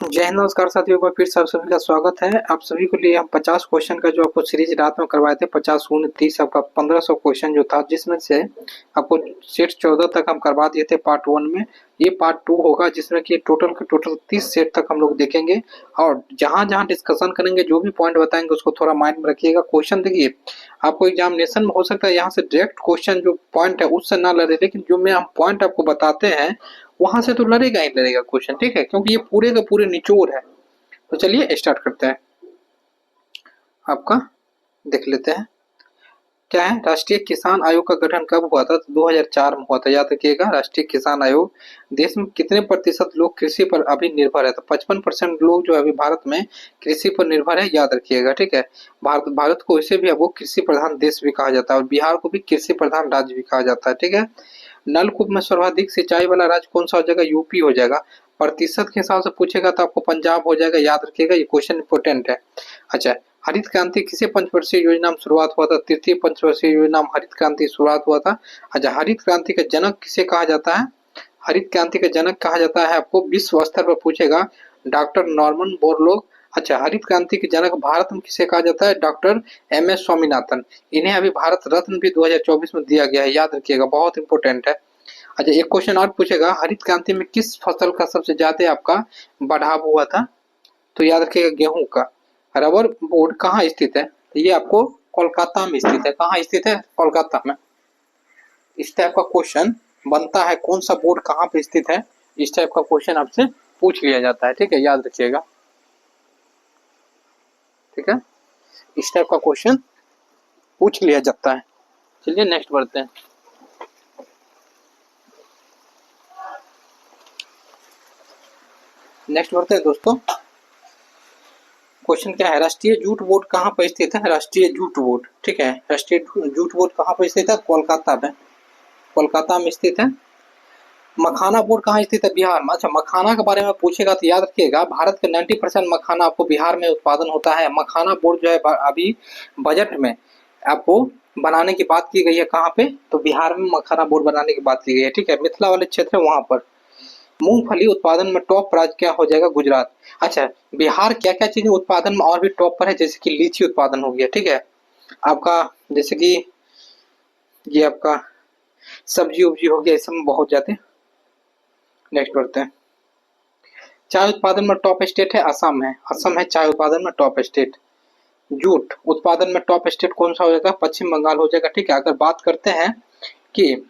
जय हिंद, नमस्कार साथियों, एक बार फिर से आप सभी का स्वागत है। आप सभी के लिए हम 50 क्वेश्चन का जो आपको सीरीज रात में करवाए थे, 50 गुण 30 आपका 1500 क्वेश्चन जो था, जिसमें से आपको सेट 14 तक हम करवा दिए थे पार्ट 1 में। ये पार्ट 2 होगा जिसमें कि टोटल के टोटल 30 सेट तक हम लोग देखेंगे और जहां जहां डिस्कशन करेंगे, जो भी पॉइंट बताएंगे उसको थोड़ा माइंड में रखिएगा। क्वेश्चन देखिए, आपको एग्जामिनेशन में हो सकता है यहाँ से डायरेक्ट क्वेश्चन जो पॉइंट है उससे ना लड़े, लेकिन जो मैं हम पॉइंट आपको बताते हैं वहां से तो लड़ेगा ही लड़ेगा क्वेश्चन, ठीक है, क्योंकि ये पूरे के पूरे निचोड़ है। तो चलिए स्टार्ट करते हैं। आपका देख लेते हैं क्या है। राष्ट्रीय किसान आयोग का गठन कब हुआ था? तो 2004 में हुआ था। याद रखिएगा, राष्ट्रीय किसान आयोग। देश में कितने प्रतिशत लोग कृषि पर अभी निर्भर है? तो 55% लोग जो अभी भारत में कृषि पर निर्भर है, याद रखिएगा, ठीक है। भारत को इसे भी अब वो कृषि प्रधान देश भी कहा जाता है और बिहार को भी कृषि प्रधान राज्य भी कहा जाता है, ठीक है। नलकूप में सर्वाधिक सिंचाई वाला राज्य कौन सा हो जाएगा? यूपी हो जाएगा। प्रतिशत के हिसाब से पूछेगा तो आपको पंजाब हो जाएगा, याद रखिएगा, ये क्वेश्चन इंपोर्टेंट है। अच्छा, हरित क्रांति किसे पंचवर्षीय योजना में शुरुआत हुआ था? तृतीय पंचवर्षीय योजना में हरित क्रांति शुरुआत हुआ था। अच्छा, हरित क्रांति का जनक किसे कहा जाता है? हरित क्रांति का जनक कहा जाता है, आपको विश्व स्तर पर पूछेगा, डॉक्टर नॉर्मन बोरलॉग। अच्छा, हरित क्रांति के जनक भारत में किसे कहा जाता है? Doctor M S. स्वामीनाथन। इन्हें अभी भारत रत्न भी 2024 में दिया गया है, याद रखिएगा, बहुत इंपॉर्टेंट है। अच्छा, एक क्वेश्चन और पूछेगा, हरित क्रांति में किस फसल का सबसे ज्यादा आपका बढ़ाव हुआ था? तो याद रखिएगा, गेहूं का। रबर बोर्ड कहाँ स्थित है? तो ये आपको कोलकाता में स्थित है। कहाँ स्थित है? कोलकाता में। इस टाइप का क्वेश्चन बनता है, कौन सा बोर्ड कहाँ पे स्थित है, इस टाइप का क्वेश्चन आपसे पूछ लिया जाता है, ठीक है, याद रखिएगा, ठीक है। इस टाइप का क्वेश्चन पूछ लिया जाता है। चलिए नेक्स्ट बढ़ते हैं। नेक्स्ट बढ़ते हैं दोस्तों। क्वेश्चन क्या है? राष्ट्रीय जूट बोर्ड कहाँ पर स्थित है? राष्ट्रीय जूट बोर्ड, ठीक है, राष्ट्रीय जूट बोर्ड कहाँ पर स्थित है? कोलकाता में। कोलकाता में स्थित है। मखाना बोर्ड कहाँ स्थित है? बिहार में। अच्छा, मखाना के बारे में पूछेगा तो याद रखिएगा, भारत के 90% मखाना आपको बिहार में उत्पादन होता है। मखाना बोर्ड जो है अभी बजट में आपको बनाने की बात की गई है। कहाँ पे? तो बिहार में मखाना बोर्ड बनाने की बात की गई है, ठीक है। मिथिला वाले क्षेत्र है वहां पर। मूंगफली उत्पादन में टॉप राज्य क्या हो जाएगा? गुजरात। अच्छा, बिहार क्या क्या चीजें उत्पादन में और भी टॉप पर है? जैसे कि लीची उत्पादन हो गया, ठीक है आपका, जैसे कि ये आपका सब्जी उब्जी हो गया, इस सब में बहुत जाते हैं। नेक्स्ट बढ़ते हैं। चाय उत्पादन में टॉप स्टेट है, असम है। असम है चाय उत्पादन में टॉप स्टेट। जूट उत्पादन में टॉप स्टेट कौन सा हो जाएगा? पश्चिम बंगाल हो जाएगा, ठीक है। अगर बात करते हैं कि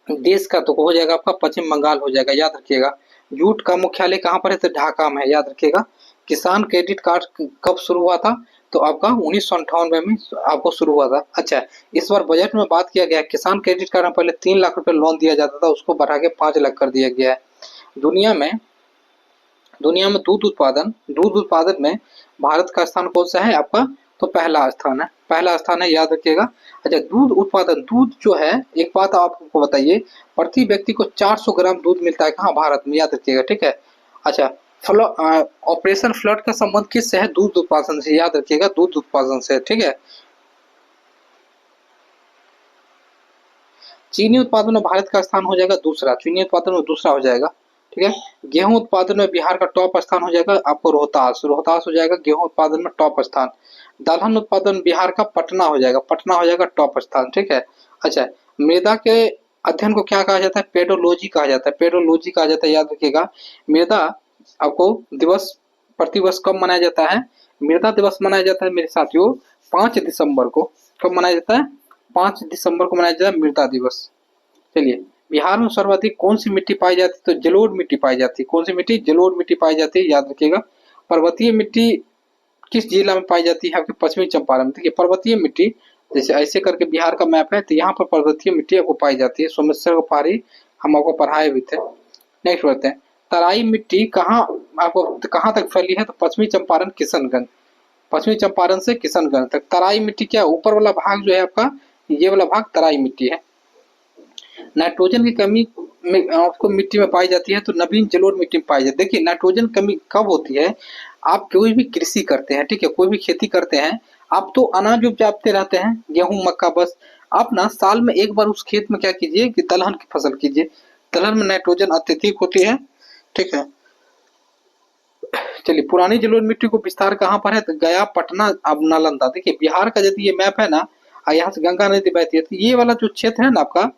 देश का, तो हो जाएगा आपका पश्चिम बंगाल हो जाएगा, याद रखिएगा। जूट का मुख्यालय कहाँ पर है? तो ढाका में है, याद रखिएगा। किसान क्रेडिट कार्ड कब शुरू हुआ था? तो आपका 1998 में आपको शुरू हुआ था। अच्छा, इस बार बजट में बात किया गया, किसान क्रेडिट कार्ड में पहले 3 लाख रुपए लोन दिया जाता था, उसको बढ़ा के 5 लाख कर दिया गया है। दुनिया में दूध उत्पादन में भारत का स्थान कौन सा है आपका? तो पहला स्थान है, पहला स्थान है, याद रखिएगा। अच्छा, दूध जो है, एक बात आपको बताइए, प्रति व्यक्ति को 400 ग्राम दूध मिलता है कहाँ? भारत में, याद रखिएगा, ठीक है। अच्छा, ऑपरेशन फ्लड का संबंध किससे है? दूध उत्पादन से, याद रखिएगा, दूध उत्पादन से, ठीक है। चीनी उत्पादन में भारत का स्थान हो जाएगा दूसरा, चीनी उत्पादन में दूसरा हो जाएगा, ठीक है। गेहूं उत्पादन में बिहार का टॉप स्थान हो जाएगा आपको रोहतास, रोहतास हो जाएगा गेहूं उत्पादन में टॉप स्थान। दलहन उत्पादन बिहार का पटना हो जाएगा, पटना हो जाएगा टॉप स्थान, ठीक है। अच्छा, मृदा के अध्ययन को क्या कहा जाता है? पेडोलॉजी कहा जाता है, पेडोलॉजी कहा जाता है, याद रखिएगा। मृदा आपको दिवस प्रतिवर्ष कब मनाया जाता है? मृदा दिवस मनाया जाता है मेरे साथियों 5 दिसंबर को। कब मनाया जाता है? 5 दिसंबर को मनाया जाता है मृदा दिवस। चलिए, बिहार में सर्वाधिक कौन सी मिट्टी पाई जाती है? तो जलोढ़ मिट्टी पाई जाती है। कौन सी मिट्टी? जलोढ़ मिट्टी पाई जाती है, याद रखिएगा। पर्वतीय मिट्टी किस जिला में पाई जाती है? आपके पश्चिमी चंपारण में। देखिए, पर्वतीय मिट्टी जैसे ऐसे करके बिहार का मैप है, तो यहाँ पर पर्वतीय मिट्टी आपको पाई जाती है। सोमेश्वर पहाड़ी हम आपको पढ़ाए भी थे। नेक्स्ट बढ़ते हैं। तराई मिट्टी कहाँ आपको कहाँ तक फैली है? तो पश्चिमी चंपारण किशनगंज, पश्चिमी चंपारण से किशनगंज तक। तराई मिट्टी क्या? ऊपर वाला भाग जो है आपका, ये वाला भाग तराई मिट्टी है। नाइट्रोजन की कमी में आपको मिट्टी में पाई जाती है, तो नवीन जलोढ़ मिट्टी में पाई जाती है। देखिए, नाइट्रोजन कमी कब होती है? आप कोई भी कृषि करते हैं, ठीक है, कोई भी खेती करते हैं, आप तो अनाज उपजाते रहते हैं, गेहूं मक्का, बस आप ना साल में एक बार उस खेत में क्या कीजिए कि दलहन की फसल कीजिए। दलहन में नाइट्रोजन अत्यधिक होती है, ठीक है। चलिए, पुरानी जलोढ़ मिट्टी को विस्तार कहाँ पर है, तो गया, पटना, अब नालंदा। देखिए बिहार का यदि ये मैप है ना, यहाँ से गंगा नदी बहती है, तो ये वाला जो क्षेत्र है ना आपका,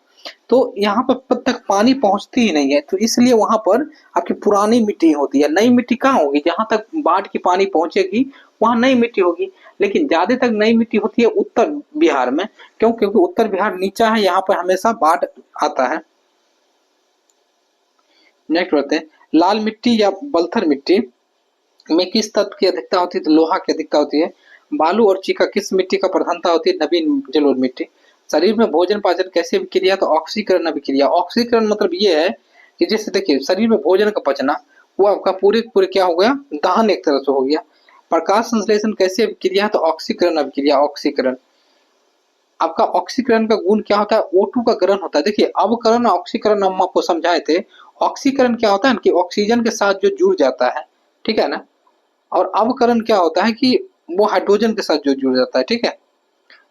तो यहाँ पर अब तक पानी पहुंचती ही नहीं है, तो इसलिए वहां पर आपकी पुरानी मिट्टी होती है। नई मिट्टी कहाँ होगी, जहां तक बाढ़ की पानी पहुंचेगी वहां नई मिट्टी होगी। लेकिन ज्यादा तक नई मिट्टी होती है उत्तर बिहार में। क्यों? क्योंकि उत्तर बिहार नीचा है, यहाँ पर हमेशा बाढ़ आता है। नेक्स्ट बढ़ते हैं, लाल मिट्टी या बलथर मिट्टी में किस तत्व की अधिकता होती है, तो लोहा की अधिकता होती है। बालू और चीका किस मिट्टी का प्रधानता होती है, नवीन जलोढ़ मिट्टी। शरीर में भोजन पाचन कैसे अभिक्रिया, तो ऑक्सीकरण अभिक्रिया। ऑक्सीकरण मतलब ये है कि जैसे देखिए शरीर में भोजन का पचना, वो आपका पूरे पूरे क्या हो गया, दहन एक तरह से हो गया। प्रकाश संश्लेषण कैसे अभिक्रिया, तो ऑक्सीकरण अभिक्रिया। ऑक्सीकरण आपका ऑक्सीकरण का गुण क्या होता है, O2 का ग्रहण होता है। देखिए अवकरण ऑक्सीकरण हम आपको समझाए थे। ऑक्सीकरण क्या होता है कि ऑक्सीजन के साथ जो जुड़ जाता है, ठीक है ना। और अवकरण क्या होता है कि वो हाइड्रोजन के साथ जो जुड़ जाता है, ठीक है।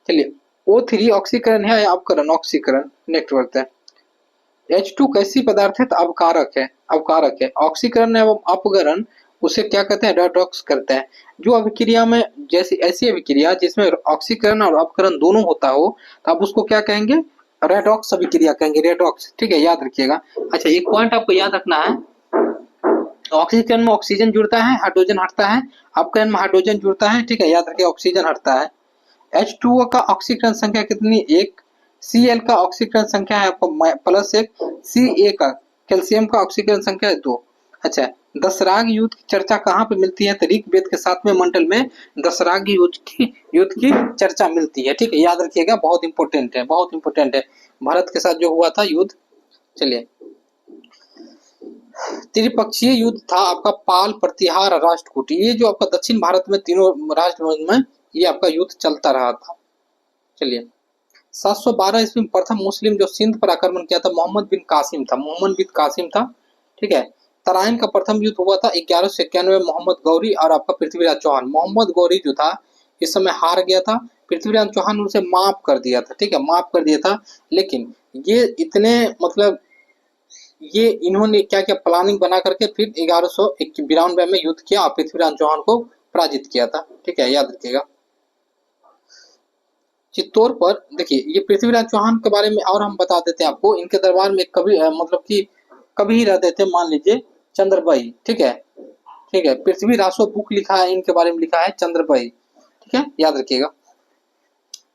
चलिए, O3 ऑक्सीकरण है या अवकरण, ऑक्सीकरण। नेक्स्ट बढ़ते हैं, H2 कैसी पदार्थ है, तो अवकारक है। अवकारक है। ऑक्सीकरण एवं अपकरण उसे क्या कहते हैं, रेडॉक्स करते हैं। जो अभिक्रिया में जैसी ऐसी अभिक्रिया जिसमें ऑक्सीकरण और अपकरण दोनों होता हो, तो आप उसको क्या कहेंगे, रेडॉक्स अभिक्रिया कहेंगे, रेडॉक्स। ठीक है, याद रखिएगा। अच्छा, एक पॉइंट आपको याद रखना है, ऑक्सीजन में ऑक्सीजन जुड़ता है, हाइड्रोजन हटता है। अपकरण में हाइड्रोजन जुड़ता है, ठीक है, याद रखिए, ऑक्सीजन हटता है। H2O का ऑक्सीकरण संख्या कितनी, 1। Cl का ऑक्सीकरण संख्या है आपको +1। Ca का, कैल्शियम का ऑक्सीकरण संख्या है 2। अच्छा, दशराग युद्ध की चर्चा कहाँ पे मिलती है, तो ऋग्वेद के 7वें मंडल में दशराग युद्ध की चर्चा मिलती है। ठीक है, याद रखिएगा, बहुत इंपॉर्टेंट है, बहुत इंपॉर्टेंट है। भारत के साथ जो हुआ था युद्ध। चलिए, त्रिपक्षीय युद्ध था आपका पाल, प्रतिहार, राष्ट्रकूट। ये जो आपका दक्षिण भारत में तीनों राष्ट्र में ये आपका युद्ध चलता रहा था। चलिए, 712 ईस्वी में प्रथम मुस्लिम जो सिंध पर आक्रमण किया था, मोहम्मद बिन कासिम था। मोहम्मद बिन कासिम था, ठीक है। तराइन का प्रथम युद्ध हुआ था 1191 में, मोहम्मद गौरी और आपका पृथ्वीराज चौहान। मोहम्मद गौरी जो था इस समय हार गया था, पृथ्वीराज चौहान उसे माफ कर दिया था, ठीक है, माफ कर दिया था। लेकिन ये इतने मतलब ये इन्होंने क्या क्या प्लानिंग बना करके फिर 1192 में युद्ध किया और पृथ्वीराज चौहान को पराजित किया था। ठीक है, याद रखिएगा। चित्तौड़ पर देखिए, ये पृथ्वीराज चौहान के बारे में और हम बता देते हैं आपको। इनके दरबार में कभी मतलब कि कभी ही रहते थे, मान लीजिए चंद्रबाई, ठीक है, ठीक है। पृथ्वी रासो बुक लिखा है, इनके बारे में लिखा है चंद्रबाई, ठीक है, याद रखिएगा।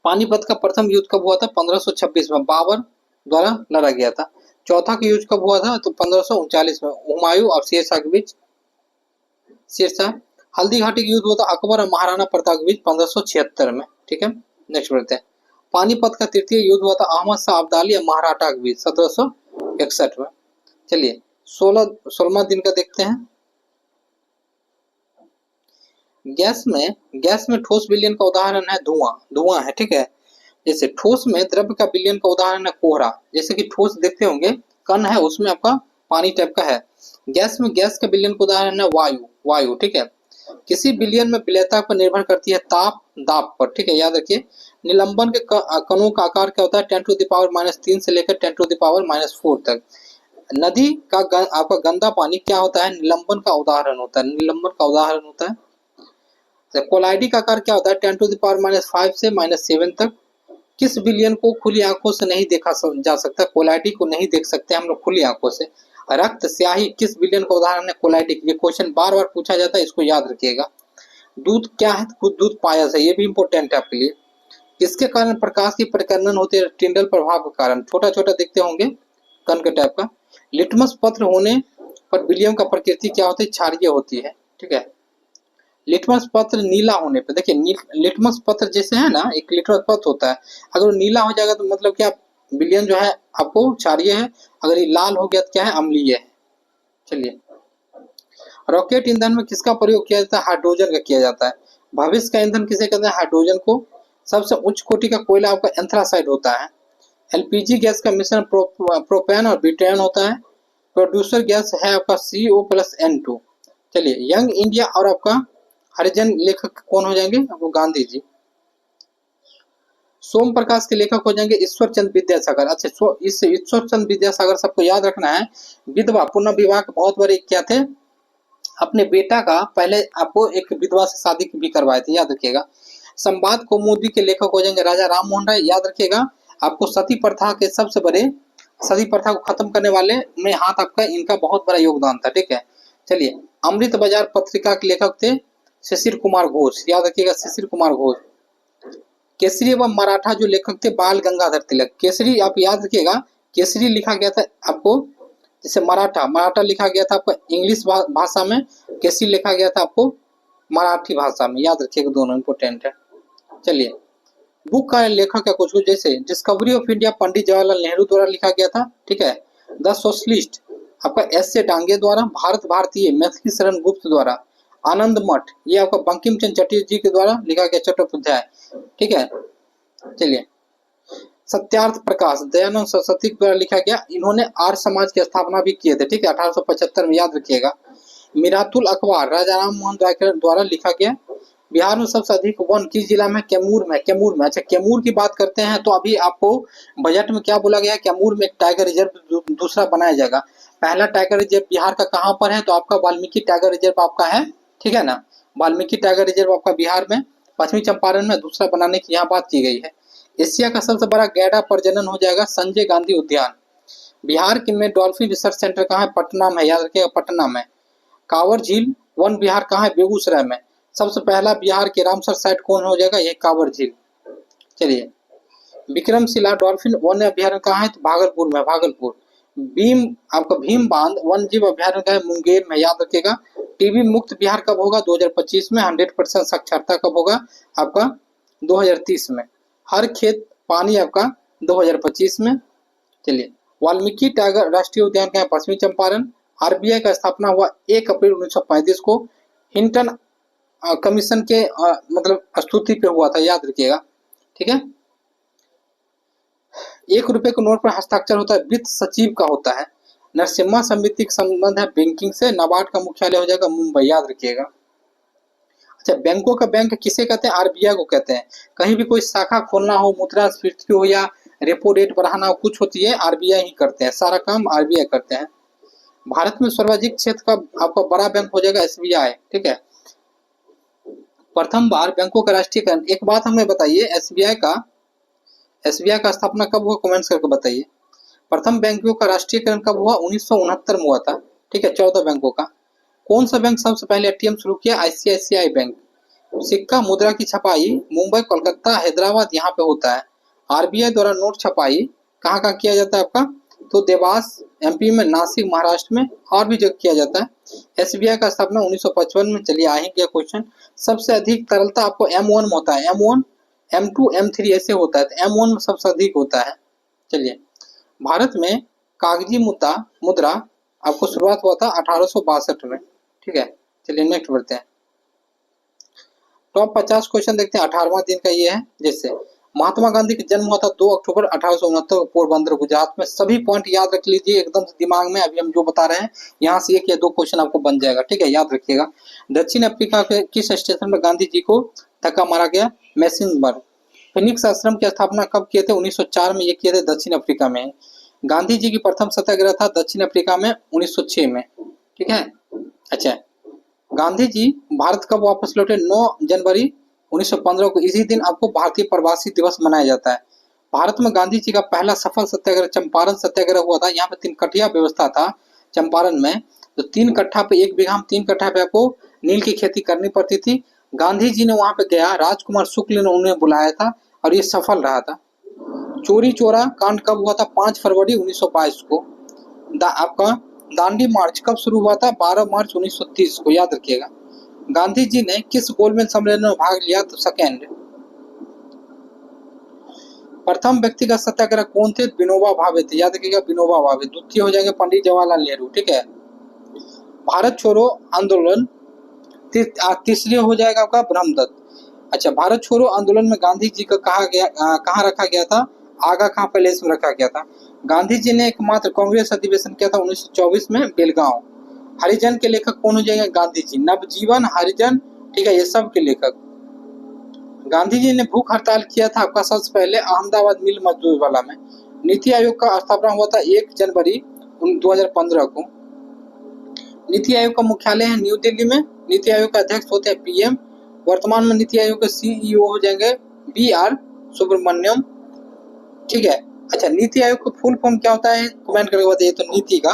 पानीपत का प्रथम युद्ध कब हुआ था, 1526 में, बाबर द्वारा लड़ा गया था। चौथा का युद्ध कब हुआ था, तो 1539 में, हुमायूं और शेरशाह के बीच। शेरशाह। हल्दी घाटी का युद्ध हुआ था अकबर और महाराणा प्रताप के बीच 1576 में। ठीक है, नेक्स्ट बढ़ते हैं। पानीपत का तृतीय युद्ध हुआ था अहमद शाह अब्दाली और मराठा के बीच 1761 में। चलिए, 16वां दिन का देखते हैं। गैस में ठोस विलयन का उदाहरण है धुआं। धुआं है, ठीक है। जैसे ठोस में द्रव्य का विलयन का उदाहरण है कोहरा। जैसे कि ठोस देखते होंगे, कण है, उसमें आपका पानी टाइप का है। गैस में गैस का विलयन का उदाहरण है वायु। वायु, ठीक है। किसी विलयन में विलयता पर निर्भर करती है ताप दाब पर। ठीक है, याद रखिए। निलंबन के कणों का आकार क्या होता है, 10⁻³ से लेकर 10⁻⁴ तक। नदी का आपका गंदा पानी क्या होता है, निलंबन का उदाहरण होता है, निलंबन का उदाहरण होता है। कोलाइडी का आकार क्या होता है, 10⁻⁵ से -7 तक। किस विलयन को खुली आंखों से नहीं देखा जा सकता, कोलाइडी को नहीं देख सकते हम लोग खुली आंखों से। रक्त स्याही किस विलयन का उदाहरण है, कोलाइडी। ये क्वेश्चन बार बार पूछा जाता है, इसको याद रखिएगा। दूध क्या है, दूध पायस है, ये भी इंपॉर्टेंट है आपके लिए। किसके कारण प्रकाश की परिकर्णन होती है, टिंडल प्रभाव के कारण। छोटा छोटा देखते होंगे, कण के टाइप का। लिटमस पत्र होने पर विलियम का प्रकृति क्या होती है, क्षारीय होती है, ठीक है। लिटमस पत्र नीला होने पर, देखिए लिटमस पत्र जैसे है ना, एक लिटमस पत्र होता है, अगर वो नीला हो जाएगा तो मतलब क्या, विलयन जो है आपको क्षारीय है। अगर ये लाल हो गया तो क्या है, अम्लीय है। चलिए, रॉकेट ईंधन में किसका प्रयोग किया जाता है, हाइड्रोजन का किया जाता है। भविष्य का ईंधन किसे कहते हैं, हाइड्रोजन को। सबसे उच्च कोटि का कोयला आपका एंथ्रासाइड होता है। एलपीजी गैस का मिश्रण प्रोपेन और ब्यूटेन होता है। प्रोड्यूसर गैस है आपका CO+N2। चलिए, यंग इंडिया और आपका हरिजन लेखक कौन हो जाएंगे, आपको गांधी जी। सोम प्रकाश के लेखक हो जाएंगे ईश्वर चंद्र विद्यासागर। अच्छा, इस ईश्वर चंद्र विद्यासागर सबको याद रखना है। विधवा पुनर्विवाह के बहुत बड़े क्या थे, अपने बेटा का पहले आपको एक विधवा से शादी भी करवाए थे, याद रखिएगा। संवाद कौमुदी के लेखक हो जाएंगे राजा राम मोहन राय, याद रखिएगा। आपको सती प्रथा के सबसे बड़े, सती प्रथा को खत्म करने वाले में हाथ आपका, इनका बहुत बड़ा योगदान था, ठीक है। चलिए, अमृत बाजार पत्रिका के लेखक थे शिशिर कुमार घोष, याद रखिएगा, शिशिर कुमार घोष। केसरी एवं मराठा जो लेखक थे बाल गंगाधर तिलक। केसरी आप याद रखिएगा, केसरी लिखा गया था आपको, जैसे मराठा, मराठा लिखा गया था आपको इंग्लिश भाषा में, केसरी लिखा गया था आपको मराठी भाषा में, याद रखिएगा, दोनों इंपोर्टेंट है। चलिए, बुक का लेखक है कुछ कुछ, जैसे discovery of India Pandit Jawaharlal Nehru द्वारा लिखा गया था, ठीक है। द सोशलिस्ट आपका एस से डांगे द्वारा, भारत भारतीय मैथिली शरण गुप्त द्वारा, आनंद मठ ये आपका बंकिम चंद्र चटर्जी के द्वारा लिखा गया, चट्टोपाध्याय, ठीक है। चलिए, सत्यार्थ प्रकाश दयानंद सरस्वती द्वारा लिखा गया, इन्होंने आर्य समाज की स्थापना भी किए थे, ठीक है, 1875 में, याद रखिएगा। मिरातुल अखबार राजा राम मोहन राय द्वारा लिखा गया। बिहार में सबसे अधिक वन किस जिला में? कैमूर में, कैमूर में। अच्छा, कैमूर की बात करते हैं तो अभी आपको बजट में क्या बोला गया है, कैमूर में एक टाइगर रिजर्व दूसरा बनाया जाएगा। पहला टाइगर रिजर्व बिहार का कहाँ पर है? तो आपका वाल्मीकि टाइगर रिजर्व आपका है, ठीक है ना। वाल्मीकि टाइगर रिजर्व आपका बिहार में, पश्चिमी चंपारण में दूसरा बनाने की यहाँ बात की गई है। एशिया का सबसे बड़ा गैंडा प्रजनन हो जाएगा संजय गांधी उद्यान। बिहार के में डॉल्फिन रिसर्च सेंटर कहाँ है? पटना में, याद रखिएगा, पटना में। कांवर झील वन विहार कहाँ है? बेगूसराय में। सबसे पहला बिहार के रामसर साइट कौन हो जाएगा? ये कांवर झील। चलिए, विक्रमशिला डॉल्फिन वन अभ्यारण्य कहाँ है? तो भागलपुर में, भागलपुर। भीम आपका भीम बांध वन जीव अभ्यारण्य का है मुंगेर में, याद रखिएगा। टीबी मुक्त बिहार कब होगा? 2025 में। 100% साक्षरता कब होगा? आपका 2030 में। हर खेत पानी आपका 2025 में। चलिए, वाल्मीकि टाइगर राष्ट्रीय उद्यान का है पश्चिमी चंपारण। आरबीआई का स्थापना हुआ 1 अप्रैल 1935 को, हिंटन कमीशन के मतलब स्तुति पे हुआ था, याद रखिएगा, ठीक है। 1 रुपए के नोट पर हस्ताक्षर होता है वित्त सचिव का होता है। नरसिम्हा समिति का संबंध है बैंकिंग से। नाबार्ड का मुख्यालय हो जाएगा मुंबई, याद रखिएगा। अच्छा, बैंकों का बैंक किसे कहते हैं? आरबीआई को कहते हैं। कहीं भी कोई शाखा खोलना हो, मुद्रास्फीति हो या रेपो रेट बढ़ाना हो, कुछ होती है आरबीआई ही करते हैं, सारा काम आरबीआई करते हैं। भारत में सर्वाधिक क्षेत्र का आपका बड़ा बैंक हो जाएगा एसबीआई, ठीक है। प्रथम बार बैंकों का राष्ट्रीयकरण, एक बात हमें बताइए, एसबीआई का स्थापना कब हुआ? कमेंट्स करके बताइए। प्रथम बैंकों का राष्ट्रीयकरण कब हुआ? 1969 में हुआ था, ठीक है, 14 बैंकों का। कौन सा बैंक सबसे पहले एटीएम शुरू किया? ICICI bank. सिक्का मुद्रा की छपाई मुंबई, कोलकाता, हैदराबाद यहाँ पे होता है। आरबीआई द्वारा नोट छपाई कहाँ कहाँ किया जाता है आपका? तो देवास एमपी में, नासिक महाराष्ट्र में, और भी जगह किया जाता है। एसबीआई का स्थापना 1955 में। चलिए, आ ही गया क्वेश्चन। सबसे अधिक तरलता आपको M1 में होता है, M1, M2, M3 ऐसे होता है, तो M1 में सबसे अधिक होता है। चलिए, भारत में कागजी मुद्रा आपको शुरुआत हुआ था 1862 में, ठीक है। चलिए, नेक्स्ट बढ़ते हैं। टॉप 50 क्वेश्चन देखते हैं। 18वां दिन का ये है। जैसे महात्मा गांधी का जन्म हुआ था 2 अक्टूबर 1869 को पोरबंदर, गुजरात में। सभी पॉइंट याद रख लीजिए एकदम से दिमाग में, अभी हम जो बता रहे हैं यहाँ से 1 या 2 क्वेश्चन आपको बन जाएगा, ठीक है, याद रखिएगा। दक्षिण अफ्रीका के किस स्टेशन में गांधी जी को धक्का मारा गया? मैसिंगबर्ग। फिनिक्स आश्रम की स्थापना कब किए थे? 1904 में ये किए थे, दक्षिण अफ्रीका में। गांधी जी की प्रथम सत्याग्रह था दक्षिण अफ्रीका में 1906 में, ठीक है। अच्छा, गांधी जी भारत कब वापस लौटे? 9 जनवरी 1915 को। इसी दिन आपको भारतीय प्रवासी दिवस मनाया जाता है। भारत में गांधी जी का पहला सफल सत्याग्रह चंपारण सत्याग्रह हुआ था। यहाँ पे 3 कठिया व्यवस्था था चंपारण में, तो 3 कट्ठा पे 1 बीघा में 3 कट्ठा पे आपको नील की खेती करनी पड़ती थी। गांधी जी ने वहां पे गया, राजकुमार शुक्ल ने उन्हें बुलाया था और ये सफल रहा था। चोरी चोरा कांड कब हुआ था? 5 फरवरी 1922 को। आपका दांडी मार्च कब शुरू हुआ था? 12 मार्च 1930 को, याद रखिएगा। गांधी जी ने किस गोलमेज सम्मेलन में भाग लिया? तो सेकेंड। प्रथम व्यक्तिगत सत्याग्रह कौन थे? विनोबा भावे थे, याद रखिएगा, विनोबा भावे। द्वितीय हो जाएंगे पंडित जवाहरलाल नेहरू, ठीक है। भारत छोड़ो आंदोलन तीसरी हो जाएगा आपका ब्रह्मदत्त। अच्छा, भारत छोड़ो आंदोलन में गांधी जी का कहाँ रखा गया था? आगा खां पैलेस में रखा गया था। गांधी जी ने एकमात्र कांग्रेस अधिवेशन किया था 1924 में बेलगांव। हरिजन के लेखक कौन हो जाएंगे? गांधी जी। नवजीवन, हरिजन, ठीक है, ये सब के लेखक। गांधी जी ने भूख हड़ताल किया था आपका सबसे पहले अहमदाबाद मिल मजदूर वाला में। नीति आयोग का स्थापना हुआ था 1 जनवरी 2015 को। नीति आयोग का मुख्यालय है न्यू दिल्ली में। नीति आयोग के अध्यक्ष होते हैं पीएम। वर्तमान में नीति आयोग के सीईओ हो जाएंगे बीआर सुब्रमण्यम। ठीक है। अच्छा, नीति आयोग का फुल फॉर्म क्या होता है कमेंट करके बताइए। तो नीति का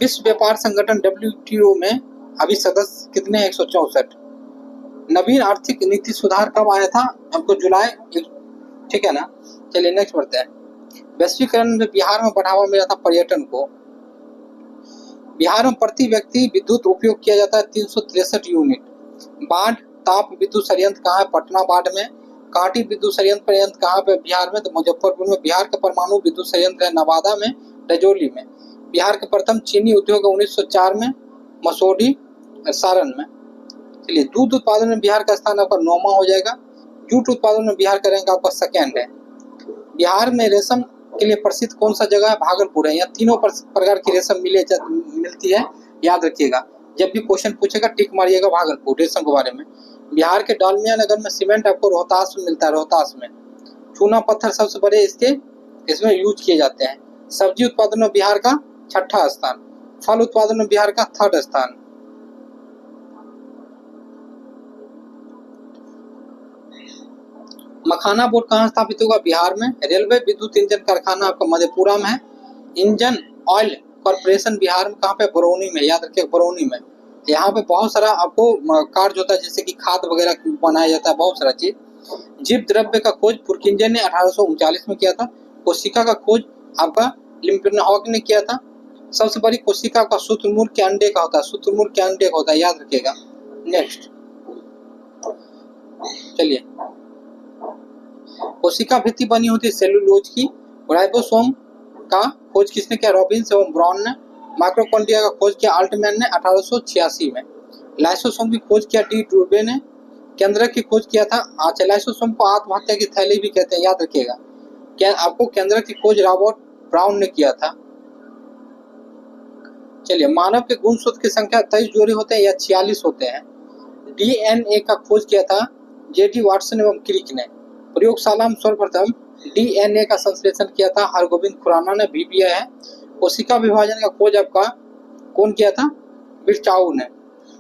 विश्व व्यापार संगठन WTO में अभी सदस्य कितने हैं? 164। नवीन आर्थिक नीति सुधार कब आया था? हमको जुलाई। ठीक है ना। चलिए नेक्स्ट बढ़ते हैं। वैश्वीकरण में बिहार में बढ़ावा मिला था पर्यटन को। बिहार में प्रति व्यक्ति विद्युत उपयोग किया जाता है 363 यूनिट। बाढ़ ताप विद्युत संयंत्र कहाँ है? पटना बाढ़ में। कांटी विद्युत संयंत्र कहाँ पे? बिहार में। तो मुजफ्फरपुर में। बिहार का परमाणु विद्युत संयंत्र है नवादा में, रजौली में। बिहार के प्रथम चीनी उद्योग 1904 में मसौढ़ी सारण में। चलिए, दूध उत्पादन में बिहार का स्थान आपका 9वां हो जाएगा। जूट उत्पादन में बिहार का रैंक आपका 2nd है। बिहार में रेशम के लिए प्रसिद्ध कौन सा जगह है? भागलपुर है। यहाँ तीनों प्रकार की रेशम मिलती है, याद रखिएगा। जब भी क्वेश्चन पूछेगा टिक मारिएगा भागलपुर रेशम के बारे में। बिहार के डालमिया नगर में सीमेंट आपको रोहतास में मिलता है, रोहतास में। चूना पत्थर सबसे बड़े इसमें यूज किए जाते हैं। सब्जी उत्पादन में बिहार का 6ठा स्थान। फल उत्पादन में बिहार का 3rd स्थान। मखाना बोर्ड कहाँ स्थापित होगा? बिहार में। रेलवे विद्युत इंजन कारखाना आपका मधेपुरा में है। इंजन ऑयल कॉर्पोरेशन बिहार में कहाँ पे? बरौनी में, याद रखिए बरौनी में। यहाँ पे बहुत सारा आपको कार्य होता है, जैसे कि खाद वगैरह बनाया जाता है, बहुत सारा चीज। जीव द्रव्य का खोज पुरकिंजन ने 1839 में किया था। कोशिका का खोज आपका लिम्पनहॉक ने किया था। सबसे बड़ी कोशिका का शुतुरमुर्ग के अंडे का होता है, शुतुरमुर्ग के अंडे का होता है, याद रखिएगा। नेक्स्ट चलिए, कोशिका भित्ति बनी होती है सेलुलोज की। राइबोसोम का खोज किसने किया? रॉबिन्स एवं ब्राउन ने। माइक्रोकॉन्ड्रिया का खोज किया अल्टमैन ने 1886 में। लाइसोसोम की खोज किया डी ड्रूबे ने। केंद्रक की खोज किया था। अच्छा, लाइसोसोम को आत्महत्या की थैली भी कहते हैं, याद रखिएगा। क्या आपको केंद्रक की खोज रॉबर्ट ब्राउन ने किया था। चलिए, मानव के गुणसूत्र की संख्या 23 जोड़ी होते हैं या 46 होते हैं। DNA का खोज किया था JD वाटसन एवं क्रिक ने। प्रयोगशाला में सर्वप्रथम DNA का संश्लेषण किया था हरगोविंद खुराना ने, VBA है। कोशिका विभाजन का खोज आपका कौन किया था? बिरचाऊ ने।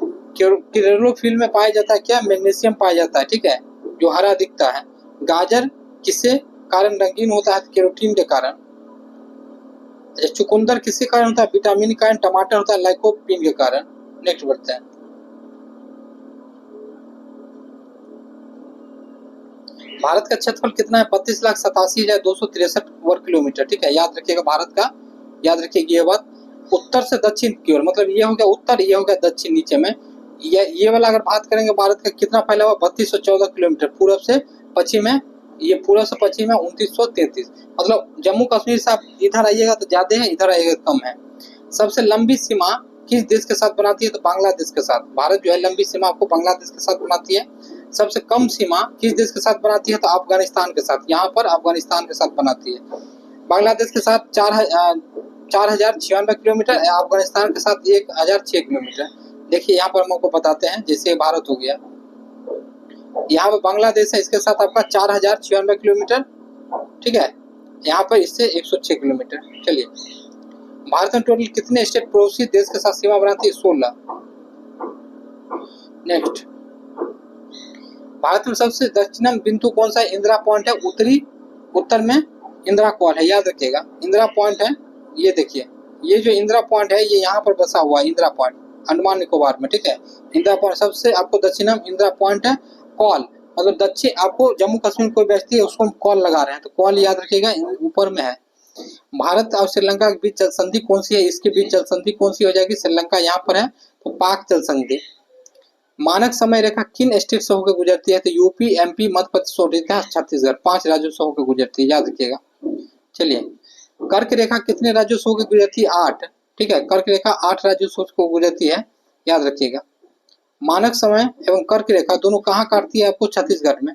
क्लोरोफिल में पाया जाता है क्या? मैग्नीशियम पाया जाता है, ठीक है, जो हरा दिखता है। गाजर किससे कारण रंगीन होता है? कैरोटीन के कारण। चुकंदर किसके कारण होता है? विटामिन के कारण। टमाटर होता है लाइकोपीन के कारण। नेक्स्ट बढ़ते हैं। भारत का क्षेत्रफल कितना है? 32,87,263 वर्ग किलोमीटर। ठीक है, याद रखिएगा भारत का, याद रखिएगा ये बात। उत्तर से दक्षिण की ओर, मतलब ये हो गया उत्तर, ये हो गया दक्षिण। नीचे में ये वाला अगर बात करेंगे भारत का कितना फैला हुआ? 3214 किलोमीटर। पूरब से पश्चिम में, ये पूरब से पश्चिम में 2933। मतलब जम्मू कश्मीर से आप इधर आइएगा तो ज्यादा है, इधर आइएगा कम है। सबसे लंबी सीमा किस देश के साथ बनाती है? तो बांग्लादेश के साथ। भारत जो है लंबी सीमा आपको बांग्लादेश के साथ बनाती है। सबसे कम सीमा किस देश के साथ बनाती है? तो अफगानिस्तान के साथ। यहाँ पर अफगानिस्तान के साथ बनाती है। बांग्लादेश के साथ 4096 किलोमीटर, अफगानिस्तान के साथ 1006 किलोमीटर। देखिए यहाँ पर हम आपको बताते हैं, जैसे भारत हो गया, यहाँ पर बांग्लादेश है, इसके साथ आपका 4096 किलोमीटर। ठीक है, यहाँ पर इससे 106 किलोमीटर। चलिए, भारत में टोटल कितने स्टेट पड़ोसी देश के साथ सीमा बनाती है? 16। नेक्स्ट, भारत में सबसे दक्षिणम बिंदु कौन सा है? इंदिरा पॉइंट है। उत्तर में इंदिरा कॉल है, याद रखिएगा। इंदिरा पॉइंट है, ये देखिए, ये जो इंदिरा पॉइंट है ये यहाँ पर बसा हुआ है, इंदिरा पॉइंट, अंडमान निकोबार में। ठीक है, इंदिरा पॉइंट सबसे आपको दक्षिणम इंदिरा पॉइंट है। कॉल मतलब दक्षिण, आपको जम्मू कश्मीर कोई व्यक्ति है उसको हम कॉल लगा रहे हैं, तो कॉल याद रखिएगा, ऊपर में है। भारत और श्रीलंका के बीच जल संधि कौन सी है? इसके बीच जल संधि कौन सी हो जाएगी? श्रीलंका यहाँ पर है, तो पाक जल संधि। मानक समय रेखा किन स्टेट से होकर गुजरती है? तो यूपी, MP, मध्य प्रदेश, ओडिशा, छत्तीसगढ़। 5 राज्यों से होकर गुजरती है, याद रखिएगा। चलिए, कर्क रेखा कितने राज्यों से होकर गुजरती है? 8। ठीक है, कर्क रेखा 8 राज्यों से होकर गुजरती है, याद रखिएगा। मानक समय एवं कर्क रेखा दोनों कहाँ काटती है? आपको छत्तीसगढ़ में।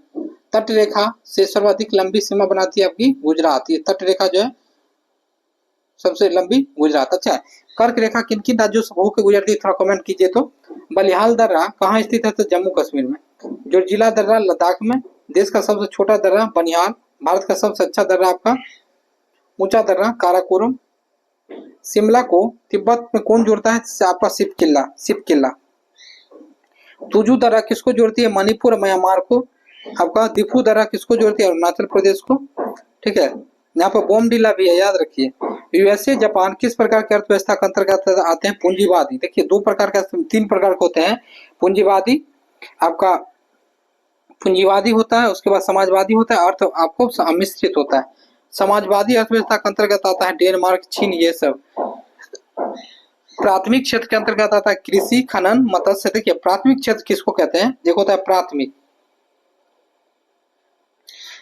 तट रेखा से सर्वाधिक लंबी सीमा बनाती है आपकी गुजरात। ये तट रेखा जो है सबसे लंबी गुजरात। अच्छा, कर्क रेखा किन किन राज्यों से होकर गुजरती है? थोड़ा कमेंट कीजिए। तो बलिहाल दर्रा कहाँ स्थित है? तो जम्मू कश्मीर में। जोजिला दर्रा लद्दाख में। देश का सबसे छोटा दर्रा बनिहाल। भारत का सबसे अच्छा दर्रा आपका ऊंचा दर्रा काराकोरम। शिमला को तिब्बत में कौन जोड़ता है? आपका सिप किला। तुजू दर्रा किसको जोड़ती है? मणिपुर और म्यांमार को। आपका दिफू दर्रा किसको जोड़ती है? अरुणाचल प्रदेश को। ठीक है, यहाँ पर बोमडिला भी है, याद रखिए। यूएसए जापान किस प्रकार की अर्थव्यवस्था के अंतर्गत आते हैं? पूंजीवादी। देखिए दो प्रकार का, तीन प्रकार के होते हैं। पूंजीवादी आपका पूंजीवादी होता है, उसके बाद समाजवादी होता है, अर्थ आपको मिश्रित होता है। समाजवादी अर्थव्यवस्था के अंतर्गत आता है डेनमार्क, चीन, ये सब। प्राथमिक क्षेत्र के अंतर्गत आता है कृषि, खनन, मत्स्य। देखिए प्राथमिक क्षेत्र किसको कहते हैं? देखो होता है प्राथमिक,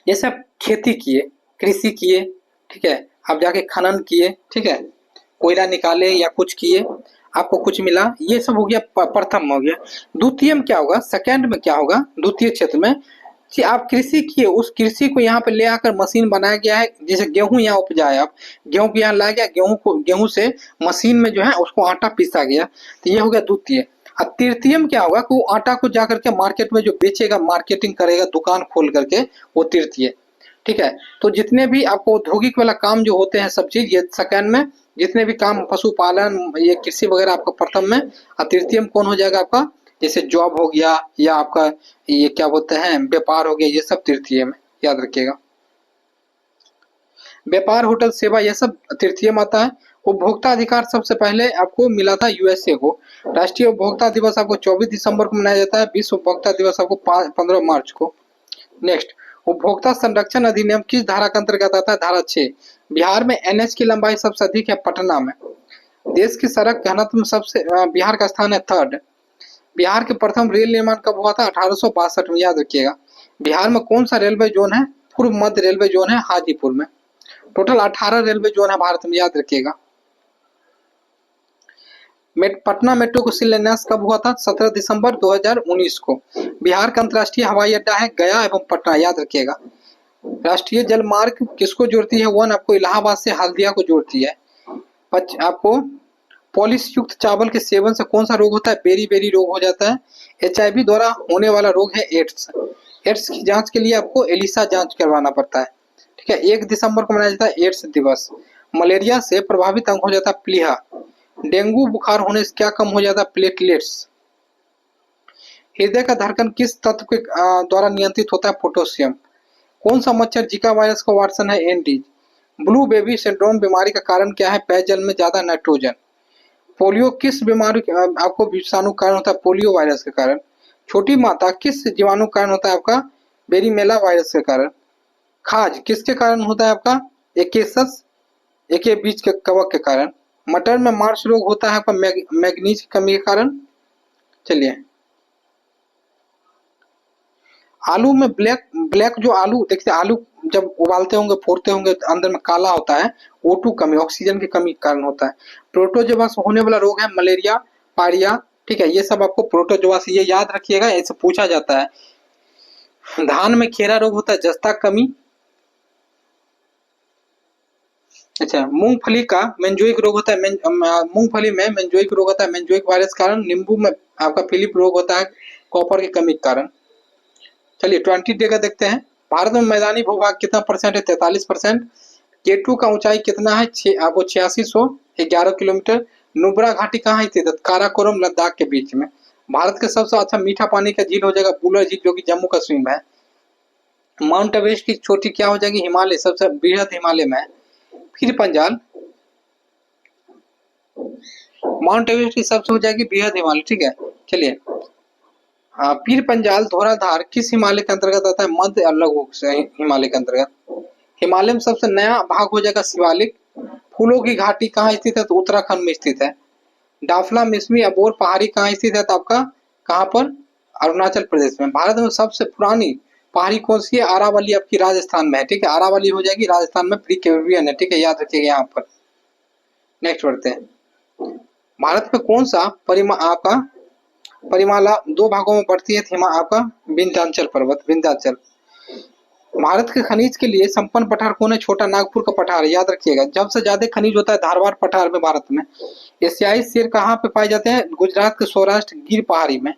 जैसे आप खेती किए, कृषि किए, ठीक है, आप जाके खनन किए, ठीक है, कोयला निकाले या कुछ किए, आपको कुछ मिला, ये सब हो गया प्रथम हो गया। द्वितीय में क्या होगा? सेकंड में क्या होगा? द्वितीय क्षेत्र में कि आप कृषि किए, उस कृषि को यहाँ पे ले आकर मशीन बनाया गया है। जैसे गेहूं यहाँ उपजाए, आप गेहूं को यहाँ लाया गया, गेहूं से मशीन में जो है उसको आटा पीसा गया, तो ये हो गया द्वितीय। और तृतीय में क्या होगा कि वो आटा को जाकर के मार्केट में जो बेचेगा, मार्केटिंग करेगा दुकान खोल करके, वो तृतीय। ठीक है, तो जितने भी आपको औद्योगिक वाला काम जो होते हैं सब चीज, ये सेकंड में। जितने भी काम पशुपालन, ये कृषि वगैरह आपका प्रथम में। और तृतीय में कौन हो जाएगा आपका? जैसे जॉब हो गया, या आपका ये क्या बोलते हैं व्यापार हो गया, ये सब तृतीय में, याद रखिएगा। व्यापार, होटल, सेवा, ये सब तृतीय में आता है। उपभोक्ता अधिकार सबसे पहले आपको मिला था यूएसए को। राष्ट्रीय उपभोक्ता दिवस आपको 24 दिसंबर को मनाया जाता है। विश्व उपभोक्ता दिवस आपको 15 मार्च को। नेक्स्ट, उपभोक्ता संरक्षण अधिनियम किस धारा के अंतर्गत आता है? धारा 6। बिहार में एनएच की लंबाई सबसे अधिक है पटना में। देश की सड़क घनत्व में सबसे बिहार का स्थान है थर्ड। बिहार के प्रथम रेल निर्माण कब हुआ था? 1862 में, याद रखिएगा। बिहार में कौन सा रेलवे जोन है? पूर्व मध्य रेलवे जोन है हाजीपुर में। टोटल 18 रेलवे जोन है भारत में, याद रखिएगा। पटना मेट्रो को शिलान्यास कब हुआ था? 17 दिसंबर 2019 को। बिहार का अंतर्राष्ट्रीय हवाई अड्डा है गया एवं पटना, याद रखिएगा। राष्ट्रीय जल मार्ग किसको जोड़ती है? वन आपको इलाहाबाद से हल्दिया को जोड़ती है। आपको पॉलिश युक्त चावल के सेवन से कौन सा रोग होता है? बेरी बेरी रोग हो जाता है। एचआईवी द्वारा होने वाला रोग है एड्स। एड्स की जांच के लिए आपको एलिसा जांच करवाना पड़ता है। ठीक है, 1 दिसंबर को मनाया जाता है एड्स दिवस। मलेरिया से प्रभावित अंग हो जाता है प्लीहा। डेंगू बुखार होने से क्या कम हो जाता है? प्लेटलेट्स। हृदय का धड़कन किस तत्व के द्वारा नियंत्रित होता है? पोटेशियम। कौन सा मच्छर जीका वायरस का वार्सन है? एंडीज। ब्लू बेबी सिंड्रोम बीमारी का कारण क्या है? पेयजल में ज्यादा नाइट्रोजन। पोलियो किस बीमारी आपको विषाणु कारण होता है? पोलियो वायरस के कारण। छोटी माता किस जीवाणु कारण होता है? आपका बेरीमेला वायरस के कारण। खाज किसके कारण होता है? आपका एकेसस एके बीज के कवक के कारण। मटर में मार्च रोग होता है आपका मैग्नीज की कमी के कारण। चलिए, आलू में ब्लैक जो आलू देखते हैं, आलू जब उबालते होंगे, फोड़ते होंगे, तो अंदर में काला होता है, O2 कमी, ऑक्सीजन की कमी के कारण होता है। प्रोटोजोआ से होने वाला रोग है मलेरिया, पायरिया। ठीक है, ये सब आपको प्रोटोजोआ से, ये याद रखिएगा, ऐसे पूछा जाता है। धान में खेरा रोग होता है जस्ता कमी। अच्छा, मूंगफली का मेंजोइक रोग होता है, मूंगफली में मेंजोइक रोग होता है मेंजोइक वायरस के कारण। नींबू में आपका फिलिप रोग होता है कॉपर की कमी के कारण। चलिए 20 डे का देखते हैं। भारत में मैदानी भूभाग कितना परसेंट है? 43%। केटू का ऊंचाई कितना है? आपको 8611 किलोमीटर। नुब्रा घाटी कहाँ स्थित है? काराकोरम लद्दाख के बीच में। भारत का सबसे अच्छा मीठा पानी का झील हो जाएगा बुलर झील, जो कि जम्मू कश्मीर में है। माउंट एवरेस्ट की चोटी क्या हो जाएगी? हिमालय, सबसे बृहद हिमालय में है। फिर पंजाल, माउंट एवरेस्ट की सबसे हो जाएगी बृहद हिमालय। ठीक है, चलिए, पीर पंजाल धौराधार किस हिमालय के अंतर्गत आता है? मध्य और लघु हिमालय के अंतर्गत। हिमालय में सबसे नया भाग हो जाएगा शिवालिक। फूलों की घाटी कहाँ स्थित है? तो उत्तराखंड में स्थित है। डाफला मिसमी अबोर पहाड़ी कहाँ स्थित है? तो आपका कहाँ पर? अरुणाचल प्रदेश में। भारत में सबसे पुरानी पहाड़ी कौन सी है? अरावली आपकी राजस्थान में है। ठीक है, अरावली हो जाएगी राजस्थान में, प्री कैम्ब्रियन है। ठीक है, याद रखिएगा यहाँ पर। नेक्स्ट बढ़ते हैं। भारत में कौन सा आपका परिमाला 2 भागों में बढ़ती है? आपका विंध्याचल पर्वत, विंध्याचल। भारत के खनिज के लिए संपन्न पठार कौन है? छोटा नागपुर का पठार, याद रखिएगा। सबसे ज्यादा खनिज होता है धारवाड़ पठार में भारत में। एशियाई शेर कहाँ पे पाए जाते हैं? गुजरात के सौराष्ट्र गिर पहाड़ी में।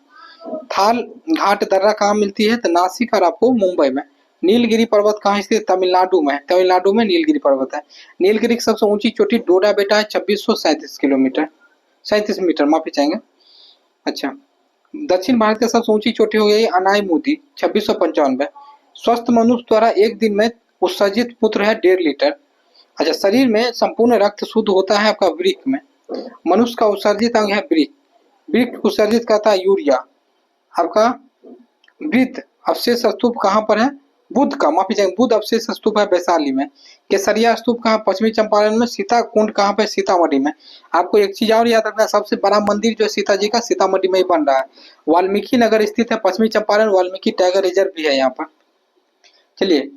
थाल घाट दर्रा कहाँ मिलती है? तो नासिक और आपको मुंबई में। नीलगिरी पर्वत कहाँ स्थित है? तमिलनाडु में है। तमिलनाडु में नीलगिरी पर्वत है। नीलगिरी की सबसे ऊंची चोटी डोडा बेटा है, 2637 किलोमीटर, 37 मीटर, माफी चाहेंगे। अच्छा, दक्षिण भारत की सबसे ऊंची चोटी हो गई अनाई, 2695। स्वस्थ मनुष्य द्वारा एक दिन में उत्सर्जित मूत्र है 1.5 लीटर। अच्छा, शरीर में संपूर्ण रक्त शुद्ध होता है आपका वृक्क में। मनुष्य का उत्सर्जित अंग है वृक्क। वृक्क उत्सर्जित करता है यूरिया। आपका वृत्त अवशेष स्तूप कहाँ पर है? बुद्ध का, माफी चाहेंगे, बुद्ध अवशेष स्तूप है वैशाली में। केसरिया स्तूप कहाँ? पश्चिमी चंपारण में। सीता कुंड कहाँ पे? सीतामढ़ी में। आपको एक चीज और याद रखना है, सबसे बड़ा मंदिर जो है सीता जी का सीतामढ़ी में ही बन रहा है। वाल्मीकि नगर स्थित है पश्चिमी चंपारण, वाल्मीकि टाइगर रिजर्व भी है यहाँ पर। चलिए,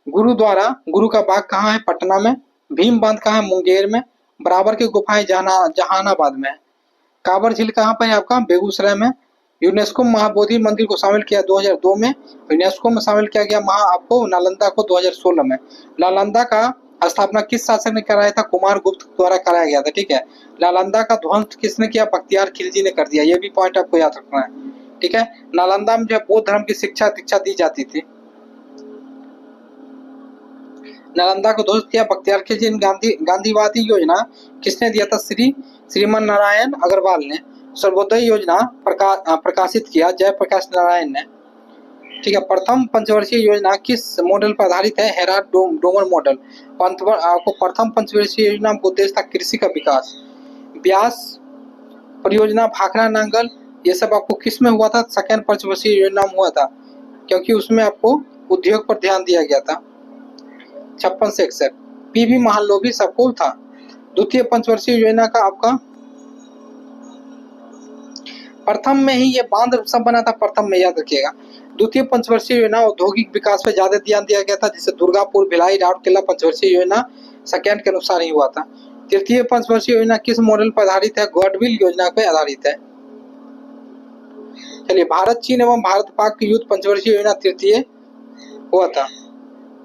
गुरुद्वारा गुरु का बाग कहाँ है? पटना में। भीम बांध कहाँ है? मुंगेर में। बराबर की गुफाएं जहानाबाद में है। कांवर झील कहाँ पर है आपका? बेगूसराय में। यूनेस्को महाबोधि मंदिर को शामिल किया 2002 में। यूनेस्को में शामिल किया गया आपको नालंदा को 2016 में। नालंदा का स्थापना किस शासक ने कराया था? कुमारगुप्त द्वारा कराया गया था, ठीक है। नालंदा का ध्वंस किसने किया? बख्तियार खिलजी ने कर दिया। ये भी पॉइंट आपको याद रखना है, ठीक है। नालंदा में जो है बौद्ध धर्म की शिक्षा दीक्षा दी जाती थी। नालंदा को ध्वस्त किया बख्तियार खिलजी। गांधीवादी योजना किसने दिया था? श्रीमन नारायण अग्रवाल ने। सर्वोदय योजना प्रकाशित किया जयप्रकाश नारायण ने, ठीक है। प्रथम पंचवर्षीय योजना किस मॉडल पर आधारित है? Herald Domar model. आपको प्रथम पंचवर्षीय योजना का उद्देश्य था कृषि का विकास। ब्यास परियोजना, भाखड़ा नांगल, ये सब आपको किस में हुआ था? सेकेंड पंचवर्षीय योजना में हुआ था, क्योंकि उसमें आपको उद्योग पर ध्यान दिया गया था। 56 से 61। पीवी महालोभी सबको था। द्वितीय पंचवर्षीय योजना का आपका प्रथम में ही ये बांध सब बना था, प्रथम में, याद रखिएगा। द्वितीय पंचवर्षीय योजना औद्योगिक विकास पे ज्यादा ध्यान दिया गया था, जिससे दुर्गापुर, भिलाई, राउरकेला पंचवर्षीय योजना सेकेंड के अनुसार ही हुआ था। तृतीय पंचवर्षीय योजना किस मॉडल पर आधारित है? गॉडविल योजना पर आधारित है। चलिए, भारत चीन एवं भारत पाक युद्ध पंचवर्षीय योजना तृतीय हुआ था।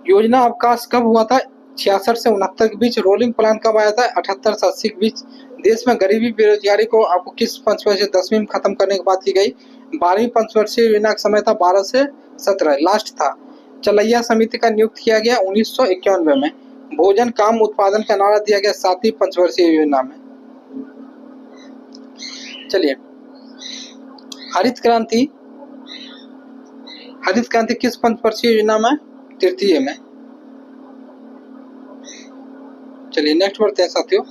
योजना अवकाश कब हुआ था? 66 से 69 के बीच। रोलिंग प्लान कब आया था? 78 से 80 के बीच। देश में गरीबी बेरोजगारी को आपको किस पंचवर्षीय 10वीं में खत्म करने की बात की गई? 12वीं पंचवर्षीय योजना का समय था 12 से 17, लास्ट था। चलैया समिति का नियुक्त किया गया 1991 में। भोजन काम उत्पादन का नारा दिया गया 7वीं पंचवर्षीय योजना में। चलिए, हरित क्रांति किस पंचवर्षीय योजना में? तृतीय में। चलिए, नेक्स्ट बढ़ते हैं साथियों।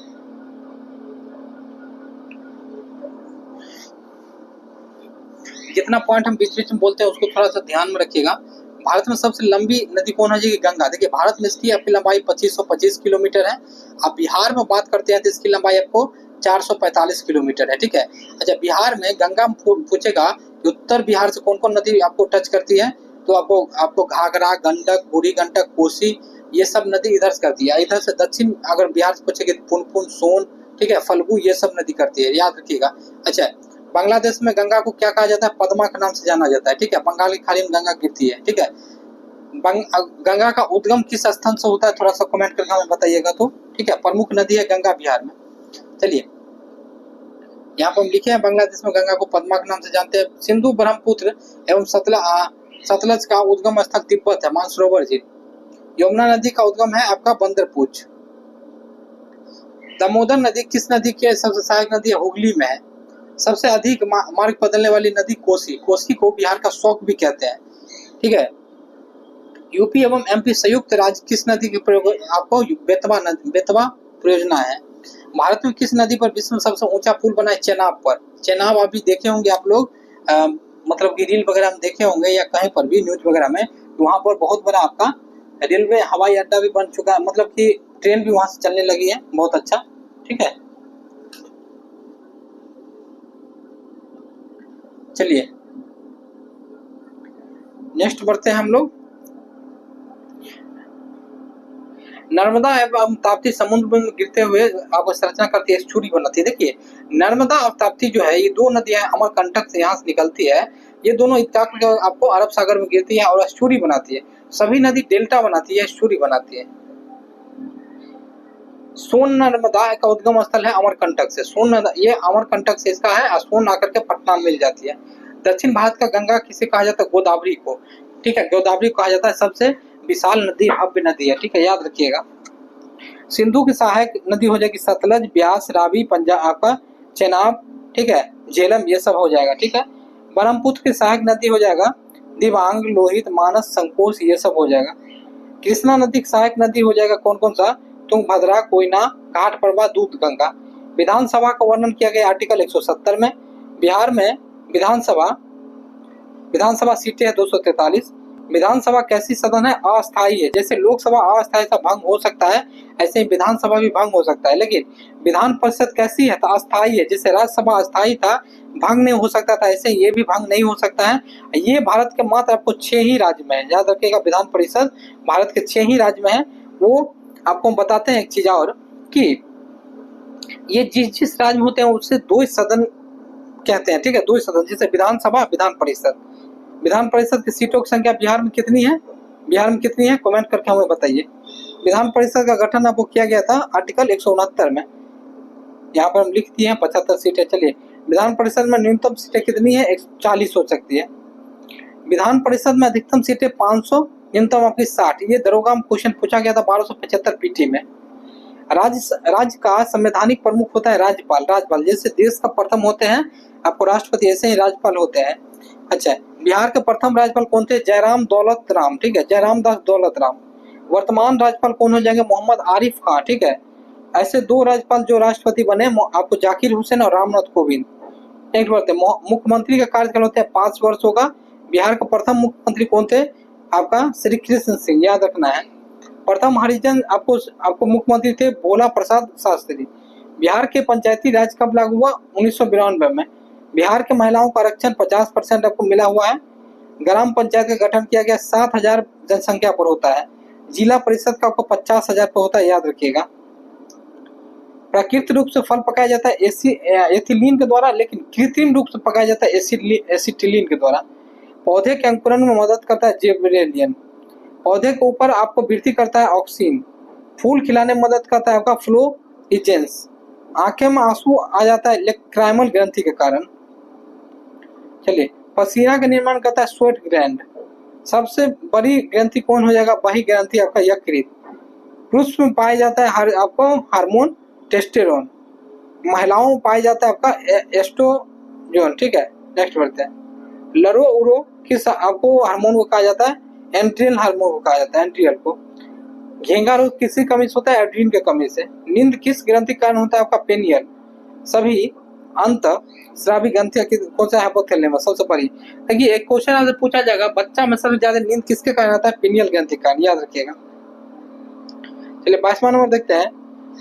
जितना पॉइंट हम बीच बीच में बोलते हैं उसको थोड़ा सा ध्यान में रखिएगा। भारत में सबसे लंबी नदी कौन है जी? गंगा। देखिए, भारत में इसकी आपकी लंबाई 2525 किलोमीटर है। अब बिहार में बात करते हैं तो इसकी लंबाई आपको 445 किलोमीटर है, ठीक है। अच्छा, बिहार में गंगा पूछेगा कि उत्तर बिहार से कौन कौन नदी आपको टच करती है, तो आपको घाघरा, गंडक, बूढ़ी गंडक, कोसी, ये सब नदी इधर से करती है। इधर से दक्षिण अगर बिहार से पूछेगी पुनपुन, सोन, ठीक है, फल्गु, ये सब नदी करती है, याद रखिएगा। अच्छा, बांग्लादेश में गंगा को क्या कहा जाता है? पद्मा के नाम से जाना जाता है, ठीक है। बंगाल की खाड़ी में गंगा गिरती है, ठीक है। गंगा का उद्गम किस स्थान से होता है? थोड़ा सा कमेंट करके हमें बताइएगा तो, ठीक है। प्रमुख नदी है गंगा बिहार में। चलिए, यहाँ पर हम लिखे हैं बांग्लादेश में गंगा को पद्मा के नाम से जानते हैं। सिंधु, ब्रह्मपुत्र एवं सतलज का उद्गम स्थल तिब्बत है, मानसरोवर झील। यमुना नदी का उद्गम है आपका बंदरपूछ। दामोदर नदी किस नदी की सबसे सहायक नदी है? हुगली में है। सबसे अधिक मार्ग बदलने वाली नदी कोसी। कोसी को बिहार का शौक भी कहते हैं, ठीक है। यूपी एवं एमपी संयुक्त राज्य किस नदी के प्रयोग? आपको बेतवा परियोजना है। भारत में किस नदी पर विश्व में सबसे ऊंचा पुल बना है? चेनाब पर। चेनाब अभी देखे होंगे आप लोग, मतलब कि रील वगैरह में देखे होंगे या कहीं पर भी न्यूज वगैरह में, वहां पर बहुत बड़ा आपका रेलवे हवाई अड्डा भी बन चुका है, मतलब कि ट्रेन भी वहां से चलने लगी है, बहुत अच्छा, ठीक है। चलिए, नेक्स्ट बढ़ते हैं हम लोग। नर्मदा एवं ताप्ती समुद्र में गिरते हुए आपको संरचना करती है, एस्चुरी बनाती है। देखिए, नर्मदा और ताप्ती जो है, ये दो नदियां अमरकंटक से यहाँ से निकलती है। ये दोनों आपको अरब सागर में गिरती है और एस्चुरी बनाती है। सभी नदी डेल्टा बनाती है, एस्चुरी बनाती है। सोन नर्मदा का उद्गम स्थल है अमरकंटक से। ये अमरकंटक से इसका है, सोन आकर के पटना मिल जाती है। दक्षिण भारत का गंगा किसे कहा जाता है? गोदावरी को। ठीक है, गोदावरी कहा जाता है सबसे विशाल नदी, भव्य नदी है, ठीक है, याद रखिएगा। सिंधु की सहायक नदी हो जाएगी सतलज, ब्यास, रावी, पंजाब आपका चेनाब, ठीक है, झेलम, ये सब हो जाएगा, ठीक है। ब्रह्मपुत्र की सहायक नदी हो जाएगा दिबांग, लोहित, मानस, संकोच, ये सब हो जाएगा। कृष्णा नदी की सहायक नदी हो जाएगा कौन कौन सा, तुंगभद्रा, कोयना, घाटप्रभा, दूधगंगा। विधानसभा का वर्णन किया गया आर्टिकल 170 में। बिहार में विधानसभा सीटें है 243। विधानसभा कैसी सदन है, अस्थायी है। जैसे लोकसभा अस्थायी था, भंग हो सकता है, ऐसे ही विधानसभा भी भंग हो सकता है। लेकिन विधान परिषद कैसी है, तो अस्थायी है। जैसे राज्यसभा अस्थायी था, भंग नहीं हो सकता था, ऐसे ये भी भंग नहीं हो सकता है। ये भारत के मात्र आपको 6 ही राज्य में है, याद रखिएगा। विधान परिषद भारत के 6 ही राज्य में है। वो आपको बताते हैं एक चीज और कि ये जिस राज्य में होते हैं उससे 2 सदन कहते हैं, ठीक है, 2 सदन, जैसे विधानसभा, विधान परिषद। विधान परिषद की सीटों की संख्या बिहार में कितनी है, कमेंट करके हमें बताइए। विधान परिषद का गठन आपको किया गया था आर्टिकल 169 में। यहाँ पर हम लिख दिए हैं 75 सीटें। चलिए, विधान परिषद में न्यूनतम सीटें कितनी है, 40 हो सकती है। विधान परिषद में अधिकतम सीटें 500, न्यूनतम आपकी 60। ये दरोगा में क्वेश्चन पूछा गया था 1275 पीटी में। राज्य का संवैधानिक प्रमुख होता है राज्यपाल। जैसे देश का प्रथम होते हैं आपको राष्ट्रपति, ऐसे ही राज्यपाल होते हैं। अच्छा, बिहार के प्रथम राज्यपाल कौन थे, जयराम दौलत राम, ठीक है, जयराम दास दौलत राम। वर्तमान राज्यपाल कौन हो जाएंगे, मोहम्मद आरिफ खान, ठीक है। ऐसे 2 राज्यपाल जो राष्ट्रपति बने आपको जाकिर हुसैन और रामनाथ कोविंद। नेक्स्ट बढ़ते हैं, मुख्यमंत्री का कार्यकाल होता है 5 वर्ष होगा। बिहार के प्रथम मुख्यमंत्री कौन थे, आपका श्री कृष्ण सिंह, याद रखना है। प्रथम हरिजन आपको मुख्यमंत्री थे भोला प्रसाद शास्त्री। बिहार के पंचायती राज कब लागू हुआ, 1992 में। बिहार के महिलाओं का आरक्षण 50% आपको मिला हुआ है। ग्राम पंचायत का गठन किया गया 7000 जनसंख्या पर होता है। जिला परिषद का आपको 50,000 पर होता है, याद रखिएगा। प्राकृतिक रूप से फल पकाया जाता है एथिलीन के द्वारा, लेकिन कृत्रिम रूप से पकाया जाता है एसिटिलीन के द्वारा। पौधे के अंकुरण में मदद करता है जिबरेलिन। पौधे के ऊपर आपको वृद्धि करता है ऑक्सीन। फूल खिलाने में मदद करता है आपका फ्लोरिजेंस। आंखें में आंसू आ जाता है लेक्राइमल ग्रंथि के कारण। चलिए, पसीना का निर्माण करता है स्वेट ग्लैंड। सबसे बड़ी ग्रंथि कौन हो जाएगा, वही ग्रंथि आपका यकृत। पुरुष में पाया जाता है आपको हार्मोन टेस्टेरोन। महिलाओं में पाया जाता है आपका एस्ट्रोजन, ठीक है। नेक्स्ट बढ़ते हैं, लरो उरो किस आपको हार्मोन को कहा जाता है, एंट्रियल हार्मोन को कहा जाता है, एंट्रियल को। घेंगा रोग किसकी कमी से होता है, एड्रीन की कमी से। नींद किस ग्रंथि के कारण होता है, आपका पेनियल। सभी अंत स्रावी ग्रंथियां कौन सा, हाइपोथैलेमस सबसे बड़ी। देखिए, एक क्वेश्चन आपसे पूछा जाएगा, बच्चा में सबसे ज्यादा नींद किसके कारण आता है, पेनियल ग्रंथि के कारण, याद रखिएगा। चलिए, 22वां नंबर देखते हैं,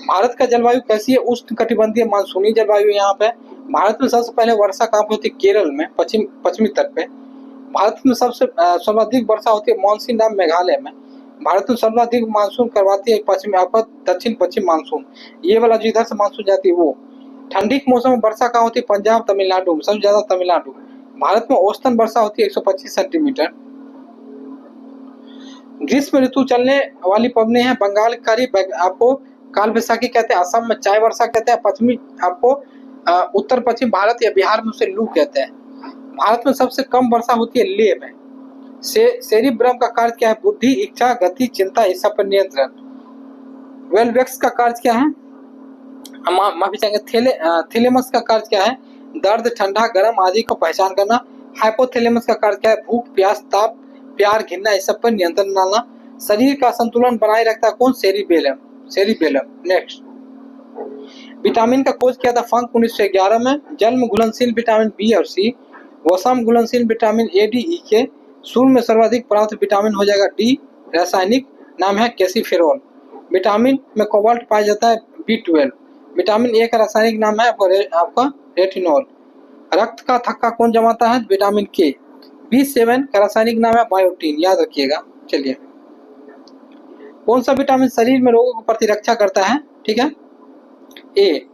भारत का जलवायु कैसी है, उष्ण कटिबंधीय मानसूनी जलवायु। यहाँ पे भारत में सबसे पहले वर्षा कहाँ पे होती है, केरल में, पश्चिमी तट पे। भारत में सबसे सर्वाधिक वर्षा होती है मॉनसून नाम मेघालय में। भारत में सर्वाधिक मानसून करवाती है पश्चिम आपका दक्षिण पश्चिम मानसून, ये वाला जो इधर से मानसून जाती है वो। ठंडी के मौसम में वर्षा कहाँ होती है, पंजाब तमिलनाडु में, सबसे ज्यादा तमिलनाडु। भारत में औसतन वर्षा होती है 125 सेंटीमीटर। ग्रीष्म ऋतु चलने वाली पवने हैं बंगाल की खाड़ी, आपको काल बैसाखी कहते हैं। असम में चाय वर्षा कहते हैं। पश्चिमी आपको उत्तर पश्चिम भारत या बिहार में उसे लू कहते हैं। भारत में सबसे कम वर्षा होती है लेह में। सेरिब्रम का कार्य क्या है, बुद्धि, इच्छा, गति, चिंता, इस सब पर नियंत्रण। वेलवेक्स का कार्य क्या है, माफी चाहेंगे, थैलेमस का कार्य क्या है, दर्द, ठंडा, गर्म आदि को पहचान करना। हाइपोथैलेमस का कार्य क्या है, भूख, प्यास, ताप, प्यार, घृणा, इस सब पर नियंत्रण डालना। शरीर का संतुलन बनाए रखता है कौन, सेरिबेलम। नेक्स्ट, विटामिन का खोज किया था फंक 1911 में। जल में घुलनशील विटामिन बी और सी, वसा में घुलनशील विटामिन ए, डी, ई, के। सूर्य में सर्वाधिक प्राप्त विटामिन हो जाएगा डी। रासायनिक नाम है कैल्सिफेरॉल। विटामिन में कोबाल्ट पाया जाता है B12। विटामिन ए का रासायनिक नाम है आपका रेटिनॉल। रक्त का थक्का कौन जमाता है, विटामिन के। B7 का रासायनिक नाम है बायोटीन, याद रखिएगा। चलिए, कौन सा विटामिन शरीर में रोगों को प्रतिरक्षा करता है, ठीक है। ए,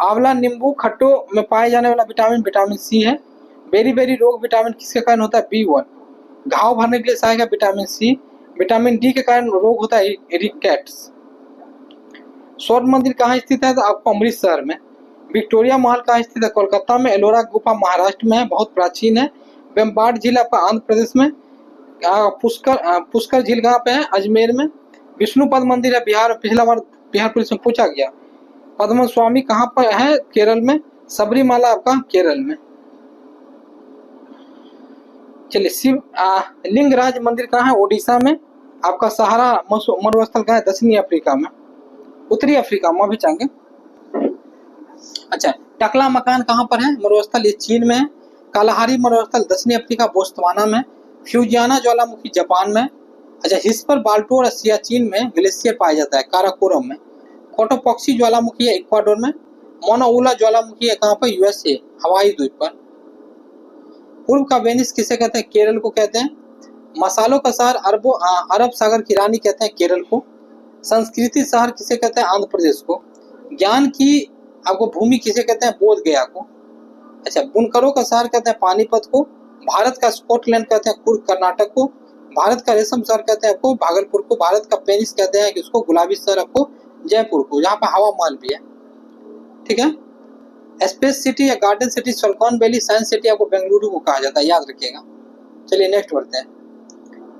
आंवला, नींबू, खट्टों में पाए जाने वाला विटामिन सी है। बेरी रोग विटामिन किसके कारण होता है, B1। घाव भरने के लिए सहायक है विटामिन सी। विटामिन डी के कारण रोग होता है रिकेट्स। स्वर्ण मंदिर कहाँ स्थित है, तो आपको अमृतसर में। विक्टोरिया महल कहाँ स्थित है, कोलकाता में। एलोरा गुफा महाराष्ट्र में है, बहुत प्राचीन है। वेम्बार्ड झील आपका आंध्र प्रदेश में। पुष्कर झील कहाँ पे है? अजमेर में। विष्णुपद मंदिर है बिहार, पिछला बार बिहार पुलिस में पूछा गया। पद्म स्वामी कहाँ पर है? केरल में। सबरीमाला आपका केरल में। चलिए शिव लिंगराज मंदिर कहाँ है? ओडिशा में। आपका सहारा मरुस्थल कहाँ है? दक्षिणी अफ्रीका में, उत्तरी अफ्रीका में भी चाहेंगे। अच्छा, टकला मकान कहाँ पर है? मरुस्थल ये चीन में है। कालाहारी मरुस्थल दक्षिणी अफ्रीका बोत्सवाना में। फ्यूजियाना ज्वालामुखी जापान में। अच्छा, हिस्पर बाल्टोर सियाचिन में ग्लेशियर पाया जाता है, काराकोरम में। कोटोपॉक्सी ज्वालामुखी है इक्वाडोर में। मोनाउला ज्वालामुखी है कहाँ पर? यूएसए, हवाई द्वीप पर। पूर्व का वेनिस किसे कहते हैं? केरल को कहते हैं। मसालों का शहर अरब सागर की रानी कहते हैं केरल को। संस्कृति शहर किसे कहते हैं? आंध्र प्रदेश को। ज्ञान की आपको भूमि किसे कहते हैं? बोध गया को। अच्छा, बुनकरों का शहर कहते हैं पानीपत को। भारत का स्कॉटलैंड कहते हैं कुर्ग कर्नाटक को। भारत का रेशम शहर कहते हैं आपको भागलपुर को। भारत का पेरिस कहते हैं किसको? गुलाबी शहर आपको जयपुर को, जहाँ पर हवा महल भी है। ठीक है। स्पेस सिटी या garden city silicon valley, science city आपको बेंगलुरु को कहा जाता है, याद रखिएगा। चलिए नेक्स्ट बढ़ते हैं।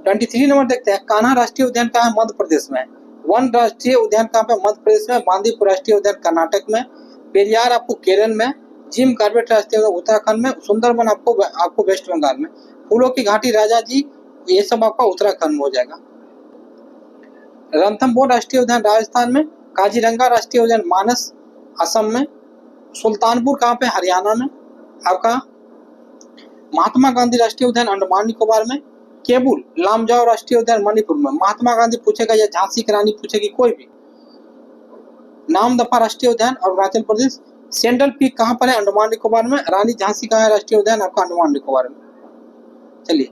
23 नंबर देखते हैं। कान्हा राष्ट्रीय उद्यान कहाँ है? मध्य प्रदेश में। वन राष्ट्रीय उद्यान कहाँ पे? मध्य प्रदेश में। बांदीपुर राष्ट्रीय उद्यान कर्नाटक में। पेरियार आपको केरल में। जिम कार्बेट राष्ट्रीय उद्यान उत्तराखंड में। सुंदरबन आपको वेस्ट बंगाल में। फूलों की घाटी राजा जी, ये सब आपका उत्तराखंड में हो जाएगा। रणथंबोर राष्ट्रीय उद्यान राजस्थान में। काजीरंगा राष्ट्रीय उद्यान मानस असम में। सुल्तानपुर कहाँ पे? हरियाणा में। आपका महात्मा गांधी राष्ट्रीय उद्यान अंडमान निकोबार में। केबुल लामजाओ राष्ट्रीय उद्यान मणिपुर में। महात्मा गांधी पूछेगा या झांसी की रानी पूछेगी, कोई भी। नामदफा राष्ट्रीय उद्यान अरुणाचल प्रदेश। सेंट्रल पीक कहाँ पर है? अंडमान निकोबार में। रानी झांसी कहाँ है? राष्ट्रीय उद्यान आपका अंडमान निकोबार में। चलिए,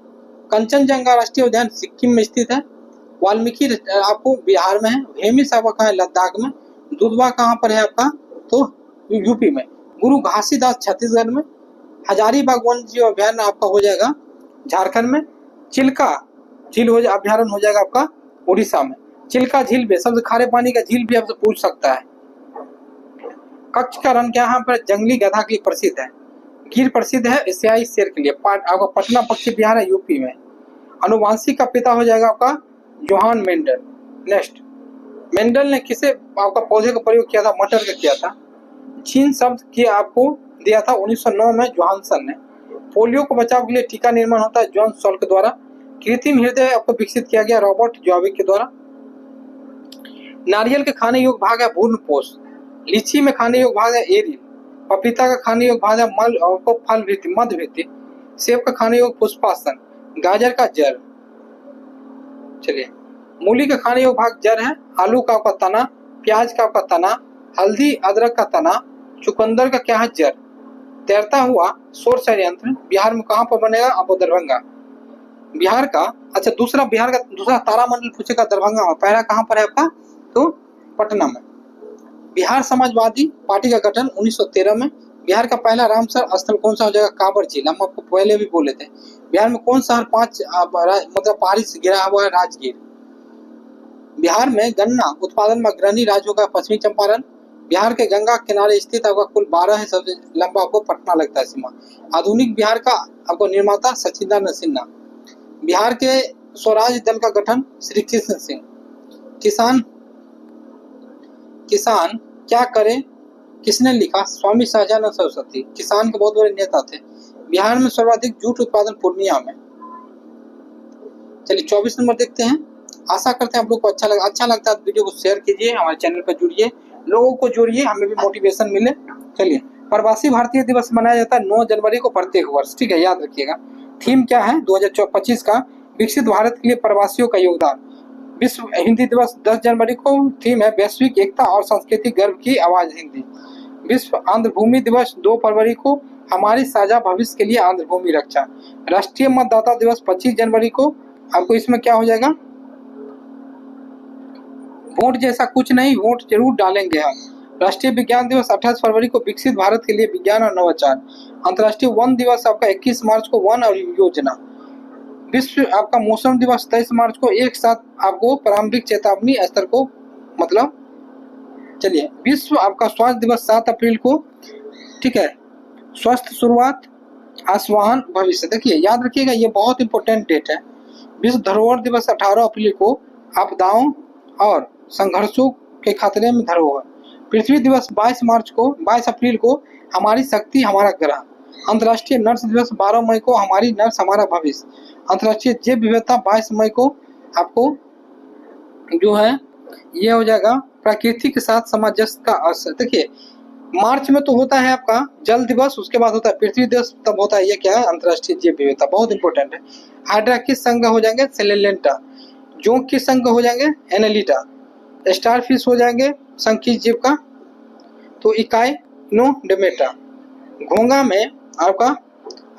कंचनजंगा राष्ट्रीय उद्यान सिक्किम में स्थित है। वाल्मीकि आपको बिहार में है। हेमिस आपका कहाँ है? लद्दाख में। दुधवा कहाँ पर है आपका? तो यूपी में। गुरु घासीदास छत्तीसगढ़ में। हजारीबाग वन्य जीव अभ्यारण्य आपका हो जाएगा झारखंड में। चिल्का झील अभ्यारण्य हो जाएगा आपका उड़ीसा में। चिल्का झील भी सबसे खारे पानी का झील भी आपसे पूछ सकता है। कच्छ का रण क्या यहाँ पर? जंगली गधा के लिए प्रसिद्ध है। गिर प्रसिद्ध है एशियाई शेर के लिए। आपका पटना पक्षी विहार है यूपी में। अनुवांशिक का पिता हो जाएगा आपका जोहान मेंडल। नेक्स्ट, मेंडल ने किसे आपका पौधे का प्रयोग किया था? मटर का किया था। जीन शब्द की आपको दिया था 1909 में जोहानसन ने। पोलियो को बचाव के लिए टीका निर्माण होता है जॉन सॉल्क द्वारा। कृत्रिम हृदय आपको विकसित किया गया रॉबर्ट जॉविक के द्वारा। नारियल के खाने योग्य भाग है भ्रूणपोष। लीची में खाने योग्य भाग है एरिल। पपीता का खाने योग्य भाग है मल और फल वृत्ति मध्य वृत्ति। सेब का खाने योग्य पुष्पासन। गाजर का जड़। चलिए, मूली का खाने योग्य भाग जड़ है। आलू का आपका तना। प्याज का आपका तना। हल्दी अदरक का तना। चुकंदर का क्या है? जड़। तैरता हुआ सौर संयंत्र बिहार में कहाँ पर बनेगा? आपको दरभंगा। बिहार का अच्छा बिहार का दूसरा तारामंडल पूछेगा दरभंगा में। पहला कहाँ पर है आपका? तो पटना में। बिहार समाजवादी पार्टी का गठन 1913 में। बिहार का पहला रामसर स्थल कौन सा हो जाएगा? कांवर झील। हम आपको पहले भी बोले थे। बिहार में कौन शहर 5 मतलब पहाड़ी से घिरा हुआ है? राजगीर। बिहार में गन्ना उत्पादन में अग्रणी राज्य होगा पश्चिमी चंपारण। बिहार के गंगा किनारे स्थित आपका कुल 12 है, सबसे लंबा आपको पटना लगता है सीमा। आधुनिक बिहार का आपको निर्माता सचिदानंद सिन्हा। बिहार के स्वराज दल का गठन श्री कृष्ण सिंह। किसान क्या करे किसने लिखा? स्वामी सहजानंद सरस्वती। किसान के बहुत बड़े नेता थे। बिहार में सर्वाधिक जूट उत्पादन पूर्णिया में। चलिए 24 नंबर देखते हैं। आशा करते हैं आप लोग को अच्छा लगता है वीडियो को शेयर कीजिए, हमारे चैनल पर जुड़िए, लोगों को जोड़िए, हमें भी मोटिवेशन मिले। चलिए, प्रवासी भारतीय दिवस मनाया जाता है 9 जनवरी को प्रत्येक वर्ष। ठीक है, याद रखिएगा। थीम क्या है 2025 का? विकसित भारत के लिए प्रवासियों का योगदान। विश्व हिंदी दिवस 10 जनवरी को थीम है वैश्विक एकता और सांस्कृतिक गर्व की आवाज हिंदी। विश्व आंध्र भूमि दिवस 2 फरवरी को हमारी साझा भविष्य के लिए आंध्र भूमि रक्षा। राष्ट्रीय मतदाता दिवस 25 जनवरी को आपको इसमें क्या हो जाएगा? वोट जैसा कुछ नहीं, वोट जरूर डालेंगे हम। राष्ट्रीय विज्ञान दिवस 28 फरवरी को विकसित भारत के लिए विज्ञान और नवाचार। अंतर्राष्ट्रीय वन दिवस आपका 21 मार्च को वन और योजना। विश्व आपका मौसम दिवस 23 मार्च को एक साथ आपको प्रारंभिक चेतावनी स्तर को मतलब। चलिए, विश्व आपका स्वास्थ्य दिवस 7 अप्रैल को। ठीक है, स्वस्थ शुरुआत आश्वाहन भविष्य। देखिए याद रखिएगा, ये बहुत इंपॉर्टेंट डेट है। विश्व धरोहर दिवस 18 अप्रैल को आपदाओं और संघर्षों के खतरे में धरोहर। पृथ्वी दिवस 22 अप्रैल को हमारी शक्ति हमारा ग्रह। अंतर्राष्ट्रीय नर्स दिवस 12 मई को हमारी नर्स हमारा भविष्य। अंतर्राष्ट्रीय जैव विविधता 22 मई को आपको जो है ये हो जाएगा प्रकृति के साथ सामंजस्य का अवसर। देखिए मार्च में तो होता है आपका जल दिवस, उसके बाद होता है पृथ्वी दिवस, तब होता है ये क्या है अंतर्राष्ट्रीय जैव विविधता, बहुत इंपॉर्टेंट है। हाइड्रा किस संघ हो जाएंगे सेलेंटा। जोंक किस संघ हो जाएंगे एनेलिटा। स्टारफिश हो जाएंगे संकीर्ण जीव का तो इकाइनोडेर्मेटा। घोंगा में आपका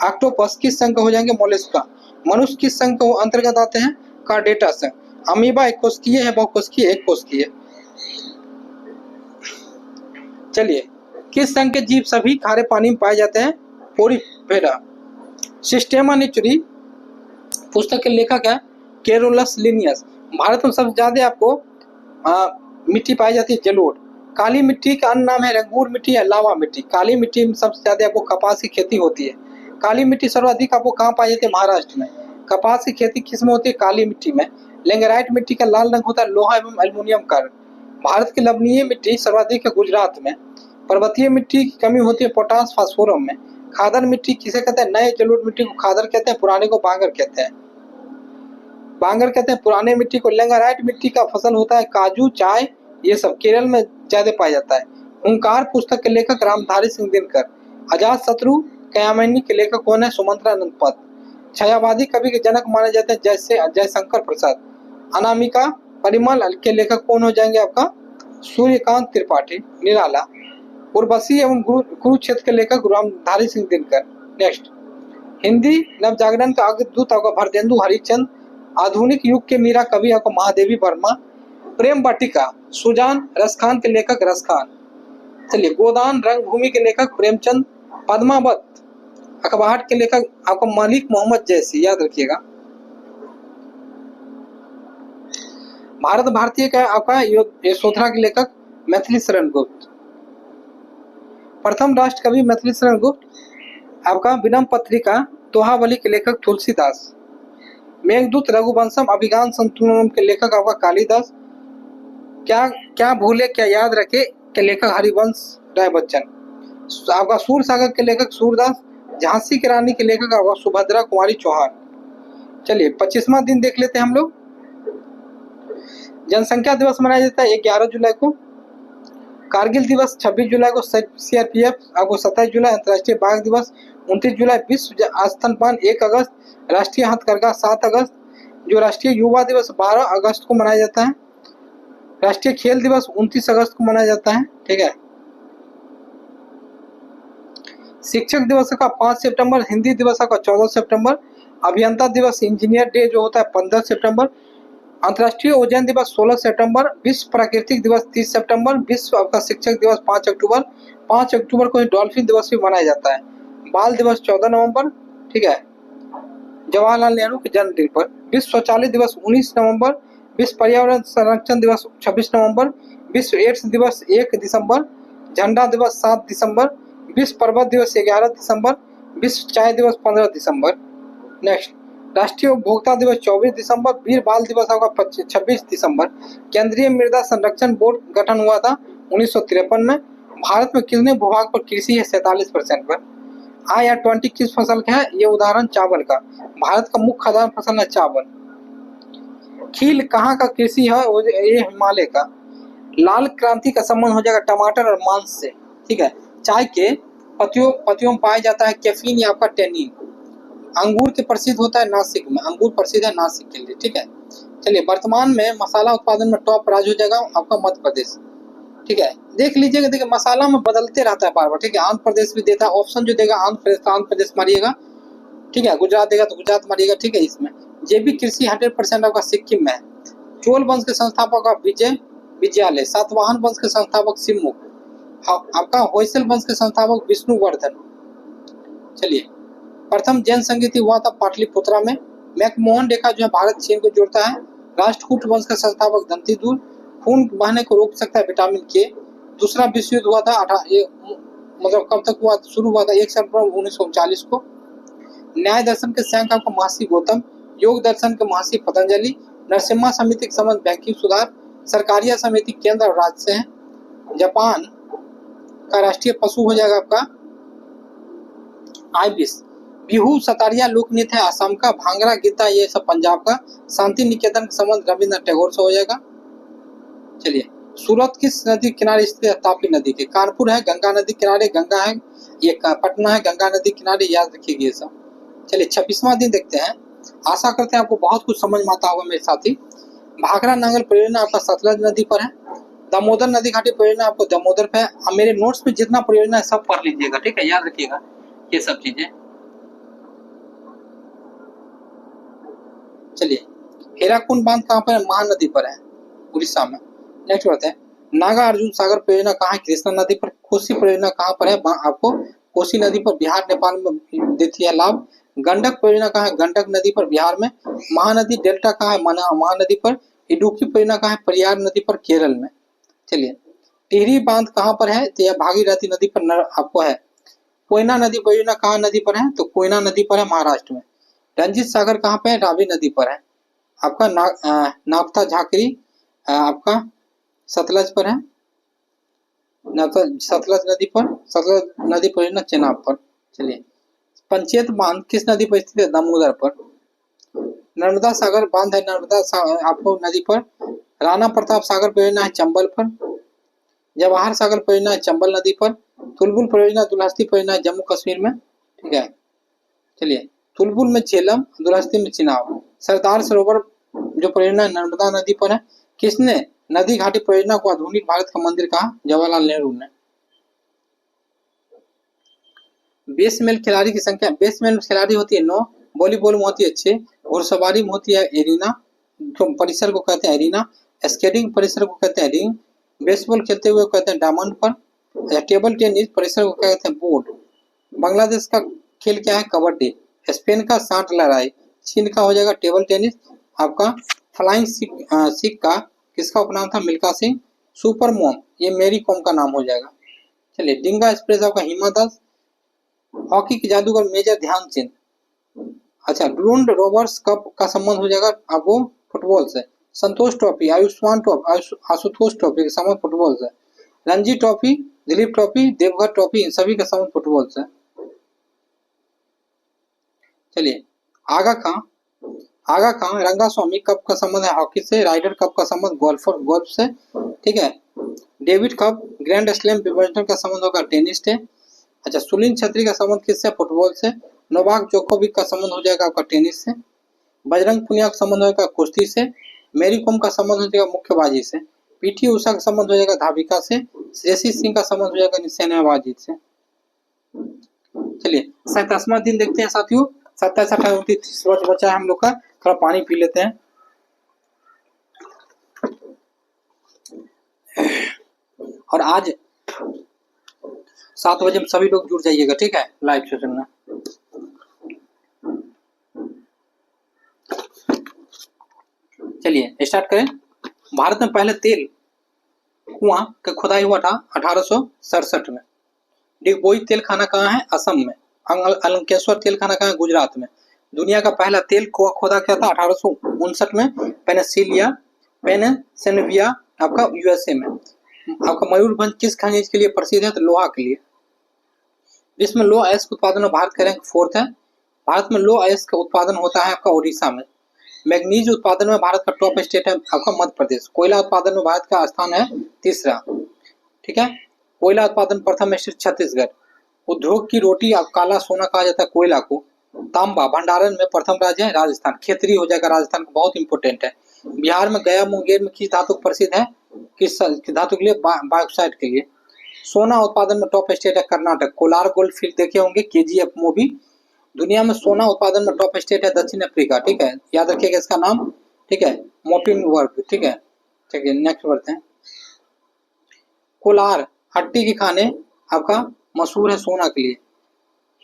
ऑक्टोपस किस संघ हो जाएंगे मोलस्का। मनुष्य किस संघ को अंतर्गत आते हैं कार्डेटा संघ। अमीबा एक कोशिकीय है, बहुकोशिकीय एक कोशिकीय। चलिए किस संघ के जीव सभी खारे पानी में पाए जाते हैं पोरिफेरा। सिस्टेमा नेचुरी पुस्तक के लेखक है केरोलस लिनियस। भारत में सबसे ज्यादा आपको मिट्टी पाई जाती है जलोढ़। काली मिट्टी का अन्य नाम है रंगूर मिट्टी या लावा मिट्टी। काली मिट्टी में सबसे ज्यादा आपको कपास की खेती होती है। काली मिट्टी सर्वाधिक आपको कहाँ पाई जाती है महाराष्ट्र में। कपास की खेती किस में होती है काली मिट्टी में। लेंगराइट मिट्टी का लाल रंग होता है लोहा एवं एल्युमिनियम कारण। भारत की लवणीय मिट्टी सर्वाधिक है गुजरात में। पर्वतीय मिट्टी की कमी होती है पोटास फास्फोरम में। खादर मिट्टी किसे कहते हैं नए जलोढ़ मिट्टी को खादर कहते हैं, पुराने को बांगर कहते हैं। बांगर कहते हैं पुराने मिट्टी को। लेंगराइट मिट्टी का फसल होता है काजू चाय ये सब केरल में ज्यादा पाया जाता है। हुंकार पुस्तक के लेखक रामधारी सिंह दिनकर। अजात शत्रु कयामनी के लेखक कौन है सुमंत्रानंद पत। छायावादी कवि के जनक माने जाते हैं जैसे जयशंकर प्रसाद। अनामिका परिमल के लेखक कौन हो जाएंगे आपका सूर्यकांत त्रिपाठी निराला। उर्वशी एवं कुरुक्षेत्र के लेखक रामधारी सिंह दिनकर। नेक्स्ट हिंदी नव जागरण का अग्रदूत आपका भरतेंदु हरिश्चंद्र। आधुनिक युग के मीरा कवि आपको महादेवी वर्मा। प्रेम वाटिका सुजान रसखान के लेखक रसखान। चलिए गोदान रंगभूमि के लेखक प्रेमचंद। पद्मावत अखबार के लेखक आपको मलिक मोहम्मद जैसी, याद रखिएगा। भारत भारतीय का आपका यशोधरा के लेखक मैथिली शरण गुप्त। प्रथम राष्ट्र कवि मैथिली शरण गुप्त। आपका विनम पत्रिका दोहावली के लेखक तुलसीदास। मेघदूत रघुवंशम अभिज्ञान संतुलनम के लेखक आपका कालिदास। क्या क्या भूले क्या याद रखे के लेखक हरिवंश राय बच्चन। आपका सूर सागर के लेखक सूरदास। झांसी की रानी के लेखक आपका सुभद्रा कुमारी चौहान। चलिए 25वां दिन देख लेते हैं हम लोग। जनसंख्या दिवस मनाया जाता है 11 जुलाई को। कारगिल दिवस 26 जुलाई को। सीआरपीएफ आपको 27 जुलाई। अंतर्राष्ट्रीय बाघ दिवस 29 जुलाई। विश्व स्तनपान 1 अगस्त। राष्ट्रीय हथकरघा 7 अगस्त। जो राष्ट्रीय युवा दिवस 12 अगस्त को मनाया जाता है। राष्ट्रीय खेल दिवस 29 अगस्त को मनाया जाता है। ठीक है। शिक्षक दिवस का 5 सितंबर। हिंदी दिवस का 14 सितंबर। अभियंता दिवस इंजीनियर डे जो होता है 15 सितंबर। अंतर्राष्ट्रीय ओजोन दिवस 16 सितंबर। विश्व प्राकृतिक दिवस 30 सितंबर। विश्व आपका शिक्षक दिवस 5 अक्टूबर। 5 अक्टूबर को डॉल्फिन दिवस भी मनाया जाता है। बाल दिवस 14 नवंबर। ठीक है। जवाहरलाल नेहरू के जन्मदिन पर। विश्व शौचालय दिवस 19 नवंबर। विश्व पर्यावरण संरक्षण दिवस 26 नवंबर। विश्व एड्स दिवस 1 दिसंबर। झंडा दिवस 7 दिसंबर। विश्व पर्वत दिवस 11 दिसंबर। विश्व चाय दिवस 15 दिसंबर। नेक्स्ट राष्ट्रीय उपभोक्ता दिवस 24 दिसंबर। वीर बाल दिवस आपका 26 दिसंबर। केंद्रीय मृदा संरक्षण बोर्ड गठन हुआ था 1953 में। भारत में कितने भूभाग पर कृषि है 47% पर। I-20 किस फसल का है ये उदाहरण चावल का। भारत का मुख्य खाद्यान्न फसल है चावल। खील कहाँ का कृषि है ये हिमालय का। लाल क्रांति का संबंध हो जाएगा टमाटर और मांस से। ठीक है। चाय के पत्तियों में पाया जाता है कैफीन या आपका टेनिन। अंगूर के प्रसिद्ध होता है नासिक में। अंगूर प्रसिद्ध है नासिक के लिए। ठीक है। चलिए वर्तमान में मसाला उत्पादन में टॉप राज्य हो जाएगा आपका मध्य प्रदेश। ठीक है। देख लीजिएगा, देखिए मसाला में बदलते रहता है बार बार। ठीक है। आंध्र प्रदेश भी देता है ऑप्शन जो देगा आंध्र प्रदेश मारिएगा। ठीक है। गुजरात देगा तो गुजरात मारिएगा। ठीक है। इसमें जैविक कृषि 100% आपका सिक्किम में है। चोल वंश के संस्थापक विजयालय। सातवाहन वंश के संस्थापक सिमुख। आपका होयसल वंश के संस्थापक विष्णुवर्धन। चलिए प्रथम जैन संगीति हुआ था पाटलिपुत्रा में। मैकमोहन रेखा जो है भारत चीन को जोड़ता है। राष्ट्रकूट वंश के संस्थापक दंतीदूर। खून बहने को रोक सकता है विटामिन के। दूसरा विश्व युद्ध हुआ था मतलब कब तक हुआ शुरू हुआ था 1 सितंबर 1939 को। न्याय दर्शन के सैंक आपका महर्षि गौतम। योग दर्शन के महर्षि पतंजलि, नरसिम्हा समिति के संबंध बैंकिंग सुधार, सरकारिया समिति केंद्र और राज्य से है, जापान का राष्ट्रीय पशु हो जाएगा आपका आइबिस, बिहू सतारिया लोक नृत्य है असम का, भांगड़ा गीता ये सब पंजाब का, शांति निकेतन का संबंध रविन्द्रनाथ टैगोर से हो जाएगा। चलिए, सूरत किस नदी किनारे स्थित है? तापी नदी के। कानपुर है गंगा नदी किनारे, गंगा है, ये पटना है गंगा नदी किनारे, याद रखिएगा ये सब। चलिए 26वां दिन देखते हैं। आशा करते हैं आपको बहुत कुछ समझ में आता होगा मेरे साथी। भाखड़ा नांगल परियोजना आपका सतलज नदी पर है। दामोदर नदी घाटी परियोजना आपको दामोदर पे है। अब मेरे नोट्स में जितना परियोजना है सब पढ़ लीजिएगा, ठीक है, याद रखिएगा ये सब चीजें। चलिए, हीराकुंड बांध कहाँ पर है? महानदी पर है, उड़ीसा में। नेक्स्ट बात है, नागा अर्जुन सागर परियोजना कहाँ है? कृष्णा नदी पर। कोसी परियोजना कहाँ पर है? आपको कोसी नदी पर, बिहार नेपाल में देती है लाभ। गंडक परियोजना कहाँ है? गंडक नदी पर, बिहार में। महानदी डेल्टा कहाँ है? महानदी पर। इडुक्की परियोजना कहाँ है? पेरियार नदी पर, केरल में। चलिए, टिहरी बांध कहाँ पर है? तो यह भागीरथी नदी पर आपको है। कोयना नदी परियोजना कहाँ नदी पर है? तो कोयना नदी पर है, महाराष्ट्र में। रंजीत सागर कहाँ पे है? रावी नदी पर है। आपका नापता झाकरी आपका सतलज पर है, सतलज नदी पर, सतलज नदी परियोजना चेनाब पर। चलिए, पंचेत बांध किस नदी पर स्थित है? दामोदर पर। नर्मदा सागर बांध है नर्मदा आपको नदी पर। राणा प्रताप सागर परियोजना है चंबल पर। जवाहर सागर परियोजना है चंबल नदी पर। तुलबुल परियोजना दुलहस्ती परियोजना है जम्मू कश्मीर में, ठीक है। चलिए, तुलबुल में झेलम, दुलहस्ती में चिनाब। सरदार सरोवर जो परियोजना नर्मदा नदी पर है। किसने नदी घाटी परियोजना को आधुनिक भारत का मंदिर कहा? जवाहरलाल नेहरू ने। बेसमेल खिलाड़ी की संख्या, बेसमेल खिलाड़ी होती है 9, वॉलीबॉल में होती है 6, घुड़सवारी में होती है एरिना, परिसर को कहते हैं एरिना, स्केटिंग परिसर को कहते हैं रिंग, बेसबॉल खेलते हुए कहते हैं डायमंड पर, टेबल टेनिस परिसर को कहते हैं बोर्ड। बांग्लादेश का खेल क्या है? कबड्डी। स्पेन का सांट लड़ाई। चीन का हो जाएगा टेबल टेनिस। आपका फ्लाइंग सिख का किसका उपनाम था? मिल्खा सिंह। सुपर मोम ये मेरी कॉम का नाम हो जाएगा। चलिए, डिंगा एक्सप्रेस आपका हिमा दास। हॉकी के जादूगर मेजर ध्यानचंद। अच्छा, डूरंड रोवर्स कप का संबंध हो जाएगा आपको फुटबॉल से। Santosh trophy, Ayushman trophy, Ashutosh trophy का संबंध फुटबॉल से। Ranji trophy, Duleep trophy, Deodhar trophy, इन सभी का संबंध फुटबॉल से। चलिए, आगा खां रंगास्वामी कप का संबंध है हॉकी से। राइडर कप का संबंध गोल्फ से, ठीक है। David cup grand slam badminton का संबंध होगा टेनिस से। अच्छा, सुनील छेत्री का संबंध किससे? फुटबॉल से। नोवाक जोकोविक का संबंध हो जाएगा आपका टेनिस से। बजरंग पुनिया का संबंध होगा कुश्ती से। मेरी कॉम का संबंध हो जाएगा मुक्केबाजी से। पीटी उषा का संबंध हो जाएगा धाविका से। श्रेयसी सिंह का संबंध हो जाएगा निशानेबाजी से। चलिए, 27वां दिन देखते हैं साथियों। 27, 28, 29 बचा है हम लोग का। थोड़ा पानी पी लेते हैं। और आज 7 बजे में सभी लोग जुड़ जाइएगा, ठीक है, लाइव सेशन में। चलिए स्टार्ट करें। भारत में पहले तेल कुआं का खुदाई हुआ था 1867 में। डिगबोई तेल खाना कहाँ है? असम में। अलंकेश्वर तेल खाना कहाँ है? गुजरात में। दुनिया का पहला तेल कुआं खोदा क्या था? 1859 में पेनसिल्वेनिया आपका यूएसए में। आपका मयूरभंज किस खनिज के लिए प्रसिद्ध है? तो लोहा के लिए। विश्व में लौह अयस्क उत्पादन में भारत का रैंक 4th है। भारत में लौह अयस्क का उत्पादन होता है आपका उड़ीसा में। मैग्नीज उत्पादन में भारत का टॉप स्टेट है आपका मध्य प्रदेश। कोयला उत्पादन में भारत का स्थान है 3रा, ठीक है। कोयला उत्पादन प्रथम स्टेट छत्तीसगढ़। उद्योग की रोटी अब काला सोना कहा जाता है कोयला को। तांबा भंडारण में प्रथम राज्य है राजस्थान। खेती हो जाएगा राजस्थान, बहुत इंपोर्टेंट है। बिहार में गया मुंगेर में किस धातु प्रसिद्ध है? किस धातु के लिए? बाक्साइट के लिए। सोना उत्पादन में टॉप स्टेट है कर्नाटक। कोलार गोल्ड फील्ड देखे होंगे, केजीएफ मूवी। दुनिया में सोना उत्पादन में टॉप स्टेट है दक्षिण अफ्रीका, ठीक है, याद रखिएगा इसका नाम, ठीक है, मोपिनबर्ग, ठीक है। चलिए नेक्स्ट बढ़ते हैं। कोलार हट्टी के खाने आपका मशहूर है सोना के लिए।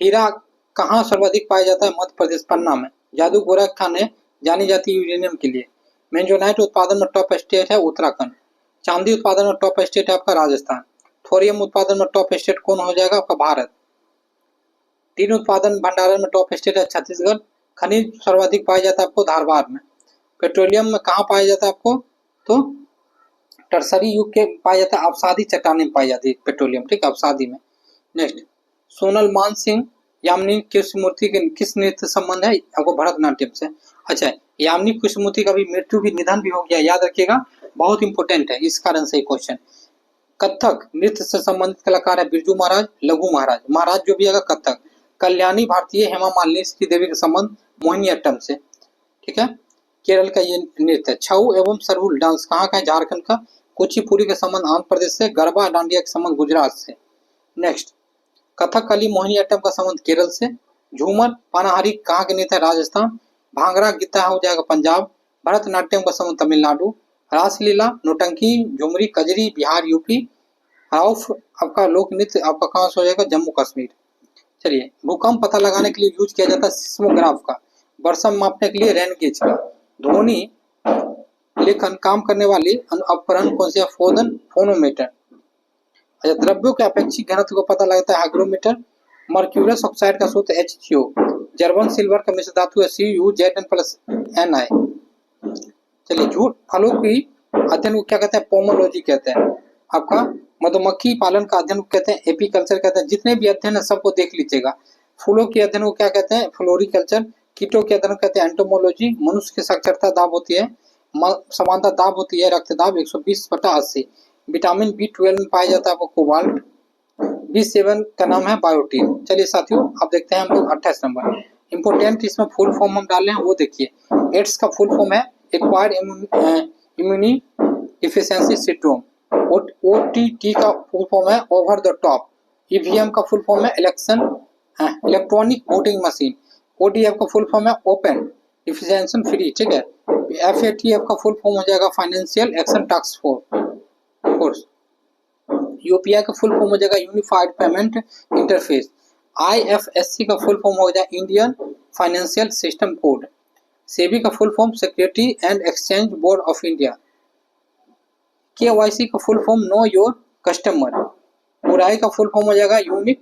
हीरा कहाँ सर्वाधिक पाया जाता है? मध्य प्रदेश, पन्ना में। जादू गोरख खाने जानी जाती है यूरेनियम के लिए। मेंजोनाइट उत्पादन में टॉप स्टेट है उत्तराखंड। चांदी उत्पादन में टॉप स्टेट है आपका राजस्थान। थोरियम उत्पादन में टॉप स्टेट कौन हो जाएगा? आपका भारत। टीन उत्पादन भंडारण में टॉप स्टेट है छत्तीसगढ़। खनिज सर्वाधिक पाया जाता है आपको धारवाड़ में। पेट्रोलियम में कहाँ पाया जाता है आपको, तो टर्सरी युग के पाया जाता है, अवसादी चट्टानें में पाई जाती है पेट्रोलियम, ठीक है, अवसादी में। नेक्स्ट, सोनल मान सिंह यामिनी कृष्णमूर्ति के किस नृत्य से संबंध है, आपको भरतनाट्यम से। अच्छा, यामिनी कृष्णमूर्ति का भी मृत्यु भी निधन भी हो गया, याद रखिएगा, बहुत इंपॉर्टेंट है, इस कारण से क्वेश्चन। कथक नृत्य से संबंधित कलाकार है बिरजू महाराज, लघु महाराज, महाराज जो भी है कथक। कल्याणी भारतीय हेमा मालिनी श्री देवी का संबंध मोहिनीअट्टम से, ठीक है, केरल का ये नृत्य। छऊ एवं सरहुल डांस कहाँ का है, झारखंड का। कुचिपुड़ी का संबंध आंध्र प्रदेश से। गरबा डांडिया का संबंध गुजरात से। नेक्स्ट, कथकली मोहिनीअट्टम का संबंध केरल से। झूमर पानाहारी कहाँ के नृत्य है, राजस्थान। भांगड़ा गीता हो जाएगा पंजाब। भरतनाट्यम का संबंध तमिलनाडु। रासलीला नौटंकी झुमरी कजरी बिहार यूपी। राउफ आपका लोक नृत्य आपका कहाँ से हो जाएगा, जम्मू कश्मीर। चलिए, भूकंप पता लगाने के लिए यूज किया जाता है सिस्मोग्राफ का। वर्षा मापने के लिए रेन गेज का। ध्वनि लेखन काम करने वाली उपकरण कौन से, फोनोमीटर। अच्छा, द्रव्यों के अपेक्षित घनत्व को पता लगता है हाइग्रोमीटर। मर्क्यूरस ऑक्साइड का सूत्र HCO। जर्मन सिल्वर का मिश्र धातु है CuZn+Ni। चलिए, झूठ फलों की अध्ययन को क्या कहते हैं, पोमोलॉजी कहते हैं। आपका मधुमक्खी पालन का अध्ययन को कहते हैं एपीकल्चर कहते हैं। जितने भी अध्ययन है सबको देख लीजिएगा। फूलों के अध्ययन को क्या कहते हैं, फ्लोरिकल्चर। कीटों के अध्ययन को कहते हैं एंटोमोलॉजी। मनुष्य की साक्षरता दाब होती है, समानता दाब होती है, रक्तदाब 120/80। विटामिन B12 में पाया जाता है आपको कोबाल्ट। B7 का नाम है बायोटीन। चलिए साथियों, अब देखते हैं हम लोग 28 नंबर। इंपोर्टेंट इसमें फुल फॉर्म हम डाले हैं वो देखिए। एड्स का फुल फॉर्म है acquired immune deficiency syndrome. OTT का फुल फॉर्म है ओवर द टॉप। EVM का फुल फॉर्म है इलेक्ट्रॉनिक वोटिंग मशीन। ODF का फुल फॉर्म है ओपन डिफिशिएंसी फ्री, ठीक है। FATF का फुल फॉर्म हो जाएगा financial action task force. UPI का फुल फॉर्म हो जाएगा यूनिफाइड पेमेंट इंटरफेस। IFSC का फुल फॉर्म हो जाएगा Indian financial system code. SEBI का full form security and exchange board of India. KYC का full form know your customer. URI का full form हो जाएगा यूनिक,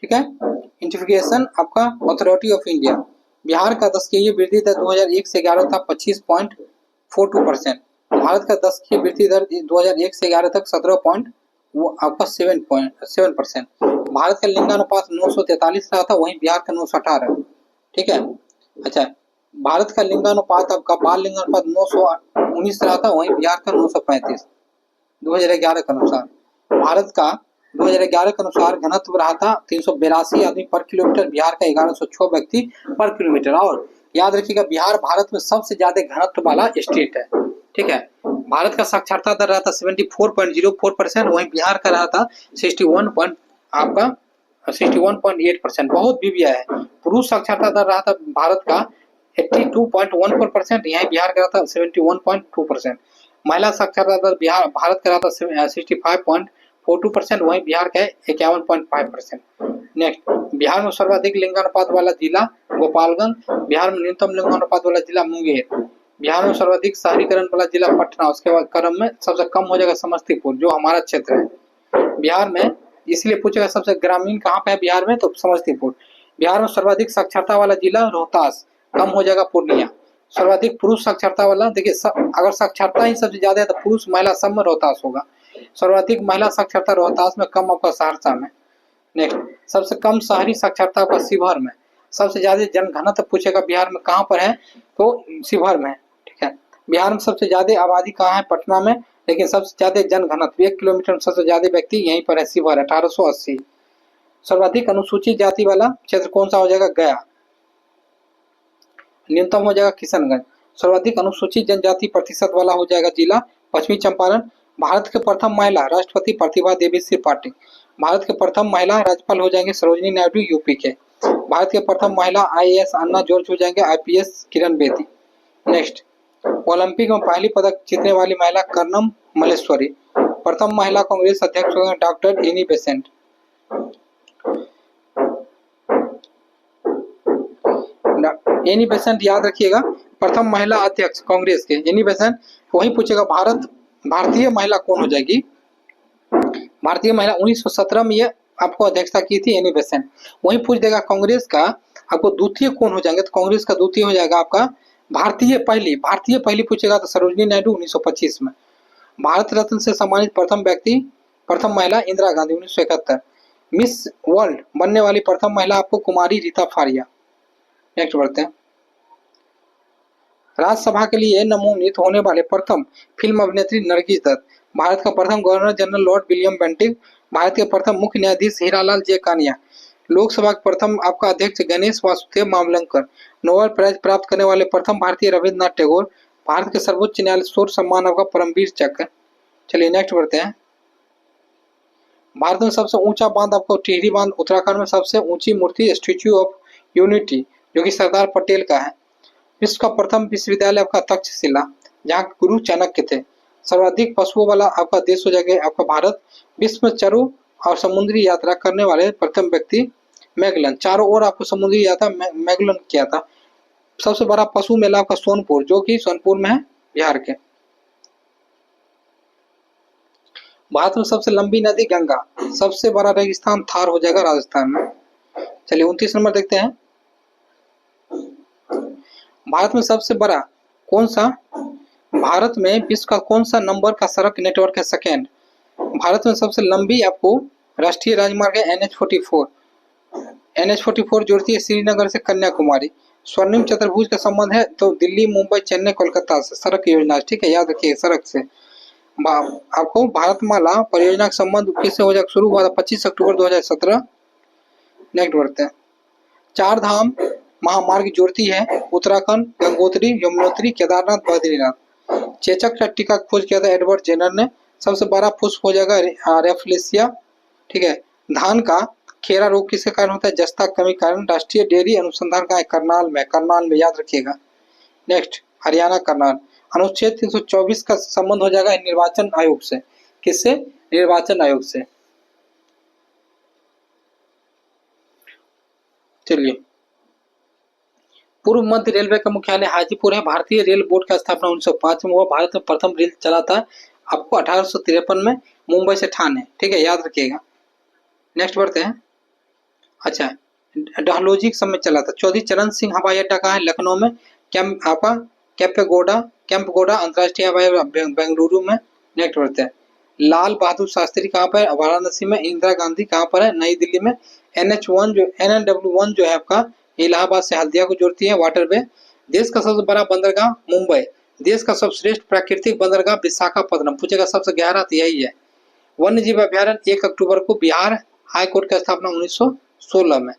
ठीक है, आइडेंटिफिकेशन आपका अथॉरिटी ऑफ इंडिया। बिहार का 10 की वृद्धि दर 2001 से 11 था 25.42%। भारत का 10 की वृद्धि दर 2001 से 11 तक 7.7%। भारत का लिंगानुपात 943 रहा था, वहीं बिहार का 918, ठीक है। अच्छा, भारत का लिंगानुपात आपका बाल लिंगानुपात 919 रहा था, वहीं बिहार का 935 2011 के अनुसार। भारत का 2011 के अनुसार घनत्व रहा था 382 आदमी पर किलोमीटर, बिहार का 1106 व्यक्ति पर किलोमीटर। और याद रखिएगा, बिहार भारत में सबसे ज्यादा घनत्व वाला स्टेट है, ठीक है। भारत का साक्षरता दर रहा था 74.04%, वहीं बिहार का रहा था 61.8%, बहुत भी है। पुरुष साक्षरता दर रहा था भारत का 82.14%, यहाँ बिहार का रहा था 71.2%। महिला साक्षरता दर भारत का रहा था 65.42%, वहीं बिहार का है 51.5%। नेक्स्ट, बिहार में सर्वाधिक लिंगानुपात वाला जिला गोपालगंज। बिहार में न्यूनतम लिंगानुपात वाला जिला मुंगेर। बिहार में सर्वाधिक शहरीकरण वाला जिला पटना। उसके बाद क्रम में सबसे कम हो जाएगा समस्तीपुर, जो हमारा क्षेत्र है बिहार में। इसलिए पूछेगा सबसे ग्रामीण कहाँ पे है बिहार में, तो समस्तीपुर। बिहार में सर्वाधिक साक्षरता वाला जिला रोहतास, कम हो जाएगा पूर्णिया। सर्वाधिक पुरुष साक्षरता वाला, देखिए अगर साक्षरता ही सबसे ज्यादा है तो पुरुष महिला सब में रोहतास होगा। सर्वाधिक महिला साक्षरता रोहतास में, कम आपका सहरसा में। नेक्स्ट, सबसे कम शहरी साक्षरता आपका शिवहर में। सबसे ज्यादा जनघनत्व पूछेगा बिहार में कहाँ पर है, तो शिवहर में, ठीक है। बिहार में सबसे ज्यादा आबादी कहाँ है, पटना में, लेकिन सबसे ज्यादा जनघनत्व 1 किलोमीटर में सबसे ज्यादा व्यक्ति यहीं पर है, शिवहर 1880। सर्वाधिक अनुसूचित जाति वाला क्षेत्र कौन सा हो जाएगा, गया। न्यूनतम हो जाएगा किशनगंज। सर्वाधिक अनुसूचित जनजाति प्रतिशत वाला हो जाएगा जिला पश्चिमी चंपारण। भारत के प्रथम महिला राष्ट्रपति प्रतिभा देवी त्रिपाठी। भारत के प्रथम महिला राज्यपाल हो जाएंगे सरोजिनी नायडू, यूपी के। भारत के प्रथम महिला IAS अन्ना जॉर्ज हो जाएंगे, IPS Kiran Bedi. Next, Olympic में पहली पदक जीतने वाली महिला कर्णम मल्लेश्वरी। प्रथम महिला कांग्रेस अध्यक्ष होंगे doctor Annie Besant. Annie Besant याद रखिएगा, प्रथम महिला अध्यक्ष कांग्रेस के एनी बेसेंट। वही पूछेगा भारतीय महिला कौन हो जाएगी। भारतीय महिला 1917 में ये आपको अध्यक्षता की थी एनी बेसेंट। वही पूछ देगा कांग्रेस का आपको द्वितीय कौन हो जाएंगे, तो कांग्रेस का द्वितीय हो जाएगा आपका भारतीय पहली पूछेगा तो सरोजिनी नायडू 1925 में। भारत रत्न से सम्मानित प्रथम महिला इंदिरा गांधी 1971। मिस वर्ल्ड बनने वाली प्रथम महिला आपको कुमारी रीता फारिया। नेक्स्ट बढ़ते हैं। राज्यसभा के लिए मनोनीत होने वाले प्रथम फिल्म अभिनेत्री नरगिस दत्त। भारत का प्रथम governor general Lord William Bentinck. Bharat के प्रथम मुख्य न्यायाधीश हीरालाल जे कानिया। लोकसभा के प्रथम आपका अध्यक्ष गणेश वासुदेव मावलंकर। नोबेल प्राइज प्राप्त करने वाले प्रथम भारतीय रविन्द्रनाथ टैगोर। भारत के सर्वोच्च न्यायालय शौर्य सम्मान आपका परमवीर चक्र। चलिए नेक्स्ट बढ़ते हैं। भारत में सबसे ऊंचा बांध आपको टिहरी बांध। उत्तराखंड में सबसे ऊंची मूर्ति स्टैच्यू ऑफ यूनिटी जो कि सरदार पटेल का है। विश्व का प्रथम विश्वविद्यालय आपका तक्षशिला जहाँ गुरु चाणक्य थे। सर्वाधिक पशुओं वाला आपका देश हो जाएगा आपका भारत। विश्व में चारों और समुद्री यात्रा करने वाले प्रथम व्यक्ति मैगलन। चारों ओर आपको समुद्री यात्रा मैगलन किया था। सबसे बड़ा पशु मेला आपका सोनपुर जो कि सोनपुर में है बिहार के। भारत में सबसे लंबी नदी गंगा। सबसे बड़ा रेगिस्तान थार हो जाएगा राजस्थान में। चलिए 29 नंबर देखते हैं। भारत में सबसे बड़ा कौन सा भारत में विश्व का कौन सा नंबर का सड़क नेटवर्क है सेकेंड। भारत में सबसे लंबी आपको राष्ट्रीय राजमार्ग है NH44। NH44 जोड़ती है श्रीनगर से कन्याकुमारी। स्वर्णिम चतुर्भुज का संबंध है तो दिल्ली मुंबई चेन्नई कोलकाता से सड़क योजना। ठीक है, याद रखिए सड़क से। आपको भारतमाला परियोजना का संबंध किससे हो जाएगा, शुरू हुआ था 25 अक्टूबर 2017। नेक्स्ट बढ़ते हैं। चार धाम महामार्ग जोड़ती है उत्तराखंड गंगोत्री यमुनोत्री केदारनाथ बद्रीनाथ। चेचक का टीका खोज किया था एडवर्ड जेनर ने। सबसे बड़ा पुष्प हो जाएगा रेफ्लेसिया। ठीक है। धान का खेरा रोग किसके कारण होता है, जस्ता कमी कारण। राष्ट्रीय डेयरी अनुसंधान का है करनाल में याद रखिएगा। नेक्स्ट हरियाणा करनाल। अनुच्छेद 324 का संबंध हो जाएगा निर्वाचन आयोग से। किससे, निर्वाचन आयोग से। चलिए पूर्व मध्य रेलवे का मुख्यालय हाजीपुर है। भारतीय रेल बोर्ड का स्थापना 1905 में हुआ। भारत में प्रथम रेल चला था आपको 1853 में मुंबई से ठाणे। ठीक है, याद रखिएगा। नेक्स्ट बढ़ते हैं। अच्छा डहलोजी के समय चला था। चौधरी चरण सिंह हवाई अड्डा कहाँ है, लखनऊ में। कैंपगोडा अंतर्राष्ट्रीय हवाई अड्डा बेंगलुरु में। नेक्स्ट बढ़ते हैं। लाल बहादुर शास्त्री कहाँ पर, वाराणसी में। इंदिरा गांधी कहाँ पर है, नई दिल्ली में। NNW1 जो है आपका इलाहाबाद से हल्दिया को जोड़ती है वाटरवे। देश का सबसे बड़ा बंदरगाह मुंबई। देश का सबश्रेष्ठ प्राकृतिक बंदरगाह विशाखापत्तनम। पूछेगा सबसे गहरा तो यही है। वन्य जीव अभ्यारण्य 1 अक्टूबर को बिहार हाई कोर्ट का स्थापना 1916 में।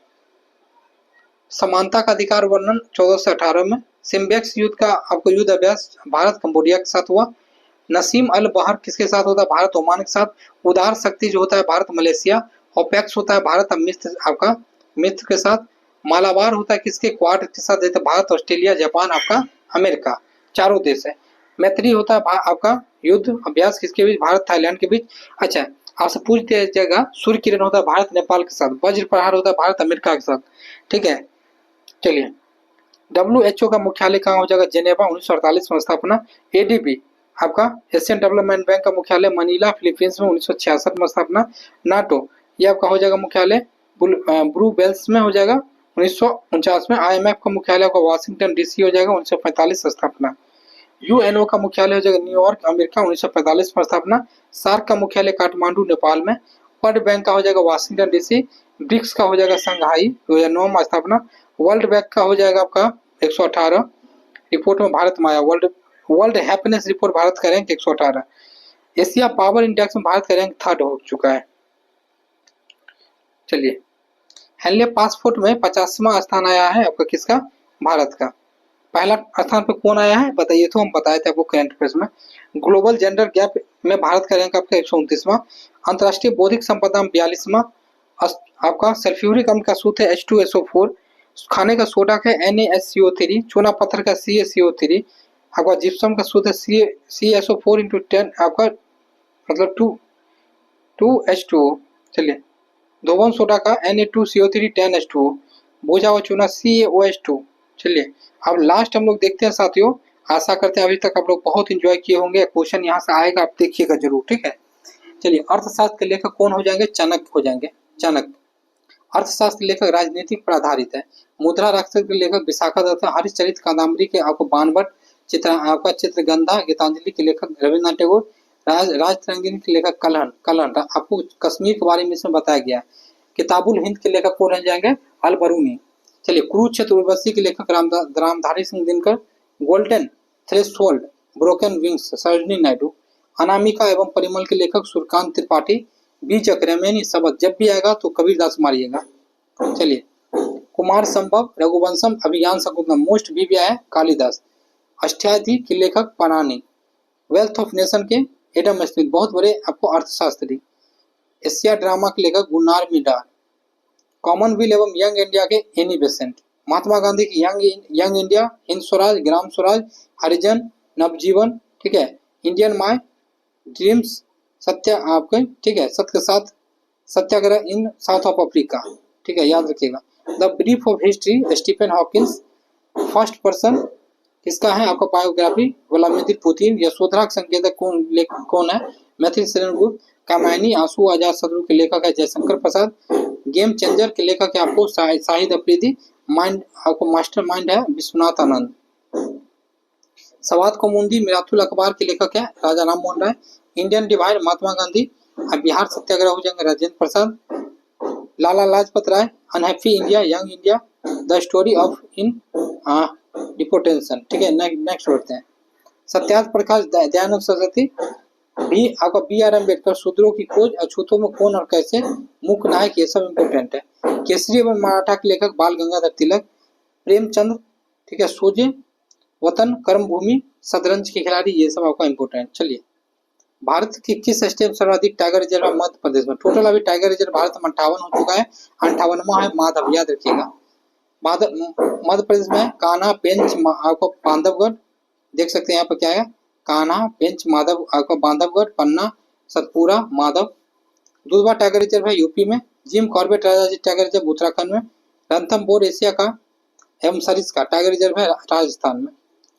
समानता का अधिकार वर्णन 14 से 18 में। सिम्बेक्स युद्ध का आपको युद्ध अभ्यास भारत कंबोडिया के साथ हुआ। नसीम अल बहर किसके साथ होता है, भारत ओमान के साथ। उदार शक्ति जो होता है भारत मलेशिया। ओपेक्स होता है भारत मिस्र आपका मिस्र के साथ। मालाबार होता है किसके, क्वाड के साथ देते भारत ऑस्ट्रेलिया जापान आपका अमेरिका, चारों देश है। मैत्री होता है आपका युद्ध अभ्यास किसके बीच, भारत थाईलैंड के बीच। अच्छा आपसे पूछ दिया जाएगा सूर्य किरण होता है भारत नेपाल के साथ। वज्र प्रहार होता है भारत अमेरिका के साथ। ठीक है। चलिए WHO का मुख्यालय कहाँ हो जाएगा, जेनेवा 1948 में स्थापना। ADB आपका एशियन डेवलपमेंट बैंक का मुख्यालय मनीला फिलीपींस में 1966 में स्थापना। नाटो ये आपका हो जाएगा मुख्यालय ब्रुसेल्स में हो जाएगा 1949 में। IMF का मुख्यालय का वाशिंगटन DC हो जाएगा 1945 में स्थापना। UNO का मुख्यालय हो जाएगा न्यूयॉर्क अमेरिका 1945 में स्थापना। सार्क का मुख्यालय काठमांडू नेपाल में। वर्ल्ड बैंक का हो जाएगा वाशिंगटन DC। ब्रिक्स का हो जाएगा संघाई 2009 में स्थापना। वर्ल्ड बैंक का हो जाएगा आपका 118 रिपोर्ट में भारत में आया। वर्ल्ड हैप्पीनेस रिपोर्ट भारत का रैंक 118। एशिया पावर इंडेक्स में भारत का रैंक 3rd हो चुका है। चलिए हेनले पासपोर्ट में 50वां स्थान आया है आपका किसका, भारत का। पहला स्थान पे कौन आया है बताइए, तो हम बताए थे आपको करंट अफेयर्स में। ग्लोबल जेंडर गैप में भारत का रैंक आपका 129वां। अंतर्राष्ट्रीय बौद्धिक संपदा में 42वां। आपका सल्फ्यूरिक अम्ल का सूत्र है H2SO4। खाने का सोडा का NaSCO3। चूना पत्थर का CaCO3। आपका जिप्सम का सूत्र है CaSO4 × 10 आपका मतलब 2H2O। चलिए धोवन सोडा का Na2CO3 10H2O। बोझा हुआ चूना CaOH2। चलिए अब लास्ट हम लोग देखते हैं साथियों। आशा करते हैं अभी तक आप लोग बहुत एंजॉय किए होंगे। क्वेश्चन यहाँ से आएगा आप देखिएगा जरूर। ठीक है। चलिए अर्थशास्त्र के लेखक कौन हो जाएंगे, चाणक्य हो जाएंगे। चाणक्य अर्थशास्त्र के लेखक राजनीतिक पर आधारित है। मुद्रा राक्षस के लेखक विशाखा दत्त है। हरिश्चरित कादम्बरी के आपको बाणभट्ट, आपका चित्रगंधा गीतांजलि के लेखक रविन्द्रनाथ टैगोर, राजतरंगिणी के लेखक कलहन आपको कश्मीर के बारे में इसमें बताया गया। किताबुल हिंद के लेखक कौन रह जाएंगे, अल बरूनी। चलिए, कुरुक्षेत्र उर्वशी के लेखक Ramdhari Singh Dinkar, golden threshold, broken wings Sarojini Naidu, Anamika एवं परिमल के लेखक सूर्यकांत त्रिपाठी, बीजक रेमेनी शब्द जब भी आएगा तो कबीरदास मारिएगा। चलिए, कुमार संभव, रघुवंशम, अभिज्ञान शकुंतलम, मोस्ट भी है कालिदास, अष्टाध्यायी के लेखक परानी, वेल्थ ऑफ नेशन के एडम स्मिथ, बहुत बड़े आपको अर्थशास्त्री, एशिया ड्रामा के लेखक गुलनार मिडार, कॉमनवेल्थ एवं यंग इंडिया के एनी बेसेंट, महात्मा गांधी की यंग इंडिया, हिंद स्वराज, ग्राम स्वराज, हरिजन, नवजीवन, ठीक है, इंडियन माय ड्रीम्स, सत्य आपके, ठीक है, सत्य के साथ Satyagraha in South of Africa, ठीक है, याद रखिएगा। The brief of history, Stephen Hawkins, first person किसका है आपका बायोग्राफी, व्लादिमीर पुतिन, यशोधरा के संकेतक कौन है, मैथिली शरण गुप्त, कामायनी आंसू आजाद शत्रु के लेखक है जयशंकर प्रसाद, गेम चेंजर के लेखक है आपको शाहिद अफरीदी, माइंड आपको मास्टर माइंड है विश्वनाथ आनंद, सवाद कौमुदी मिरातुल अखबार के लेखक है राजा राम मोहन राय, इंडियन डिवाइड महात्मा गांधी, बिहार सत्याग्रह हो जाएंगे Rajendra Prasad, Lala Lajpat Rai, unhappy India, young India, the story of in deportation, ठीक है। नेक्स्ट बढ़ते हैं। सत्यार्थ प्रकाश, दयानंद सरस्वती, भी आपका बी आर अम्बेडकर, शूद्रों की खोज, अछूतों में कौन और कैसे, मुख्य नायक, ये सब इम्पोर्टेंट है। केसरी एवं मराठा के लेखक बाल गंगाधर तिलक, प्रेमचंद्र, ठीक है, सोजे, वतन, कर्मभूमि, शतरंज के खिलाड़ी, ये सब आपका इम्पोर्टेंट। चलिए, भारत की किस स्टेट में सर्वाधिक टाइगर रिजर्व है, मध्य प्रदेश में। टोटल अभी टाइगर रिजर्व भारत में 58 हो चुका है, 58वां है माधव, याद रखिएगा। मध्य प्रदेश में कान्हा, पेंच, आपको बांधवगढ़, देख सकते हैं यहाँ पर क्या है, कान्हा, पेंच, माधव, आपका बांधवगढ़, पन्ना, सतपुरा, माधव। दुधवा टाइगर रिजर्व है यूपी में, Jim Corbett Rajaji tiger reserve Uttarakhand में, रणथंभौर एशिया का एवं सरिस्का टाइगर रिजर्व है राजस्थान में।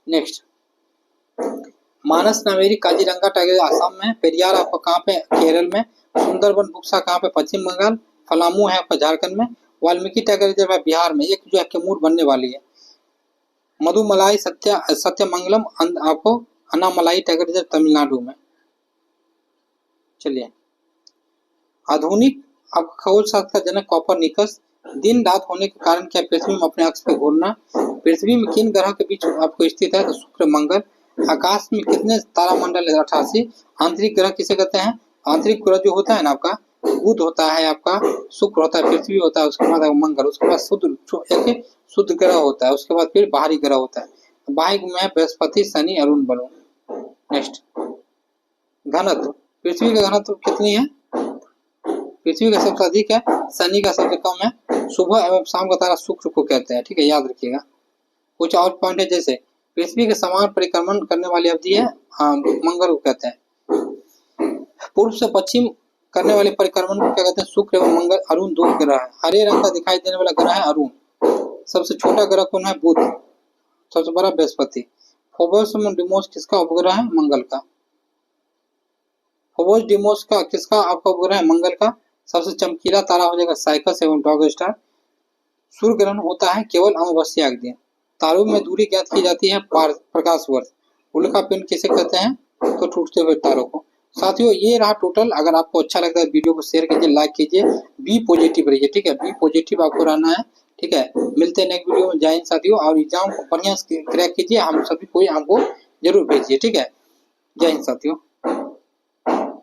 नेक्स्ट, मानस नामेरी काजीरंगा टाइगर आसाम में, पेरियार आपका कहाँ पे, केरल में, सुंदरबन बुक्सा कहाँ पे, पश्चिम बंगाल, फलामू है आपका झारखंड में, वाल्मीकि टाइगर रिजर्व है बिहार में, एक जो है कैमूर बनने वाली है, मधुमलाई, सत्यमंगलम आपको अन्नामलाई टाइगर रिजर्व तमिलनाडु में। चलिए, आधुनिक अब खगोल शास्त्र का जनक कॉपरनिकस, दिन रात होने के कारण क्या पृथ्वी में अपने अक्ष पे घूमना, पृथ्वी में किन ग्रह के बीच आपको स्थित है, तो शुक्र मंगल, आकाश में कितने तारामंडल है, 88, आंतरिक ग्रह किसे कहते हैं, आंतरिक ग्रह जो होता है ना आपका, बुध होता है, आपका शुक्र होता है, पृथ्वी होता है, उसके बाद मंगल, उसके बाद एक शुद्ध ग्रह होता है, उसके बाद फिर बाहरी ग्रह होता है, बाह्य में बृहस्पति, शनि, अरुण, बरुण। नेक्स्ट, घनत्व, पृथ्वी का घनत्व कितनी है, पृथ्वी का सबसे अधिक है, शनि का सबसे कम है, सुबह एवं शाम का तारा शुक्र को कहते हैं, ठीक है, याद रखिएगा। कुछ और पॉइंट है, जैसे पृथ्वी के समान परिक्रमण करने वाली अवधि है, मंगल को कहते हैं। पूर्व से पश्चिम करने वाले परिक्रमण को क्या कहते हैं, शुक्र एवं मंगल। अरुण दो ग्रह है, हरे रंग का दिखाई देने वाला ग्रह है अरुण। सबसे छोटा ग्रह कौन है, बुध। सबसे बड़ा बृहस्पति। फोबोस एवं डिमोस किसका उपग्रह है, मंगल का। फोबोस डिमोस का किसका आपका उपग्रह है, मंगल का। सबसे चमकीला तारा हो जाएगा साइकस एवं डॉग स्टार। सूर्य ग्रहण होता है केवल अमावस्या के दिन। तारों में दूरी ज्ञात की जाती है प्रकाश वर्ष। उल्का पिंड किसे कहते हैं, तो टूटते हुए तारों को। साथियों, ये रहा टोटल। अगर आपको अच्छा लगता है वीडियो को शेयर कीजिए, लाइक कीजिए, बी पॉजिटिव रहिए, ठीक है, बी पॉजिटिव आपको रहना है, ठीक है। मिलते हैं नेक्स्ट वीडियो में। जय हिंद साथियों, और एग्जाम को बढ़िया क्रैक कीजिए, हम सभी को हमको जरूर भेजिए, ठीक है। जय हिंद साथियों।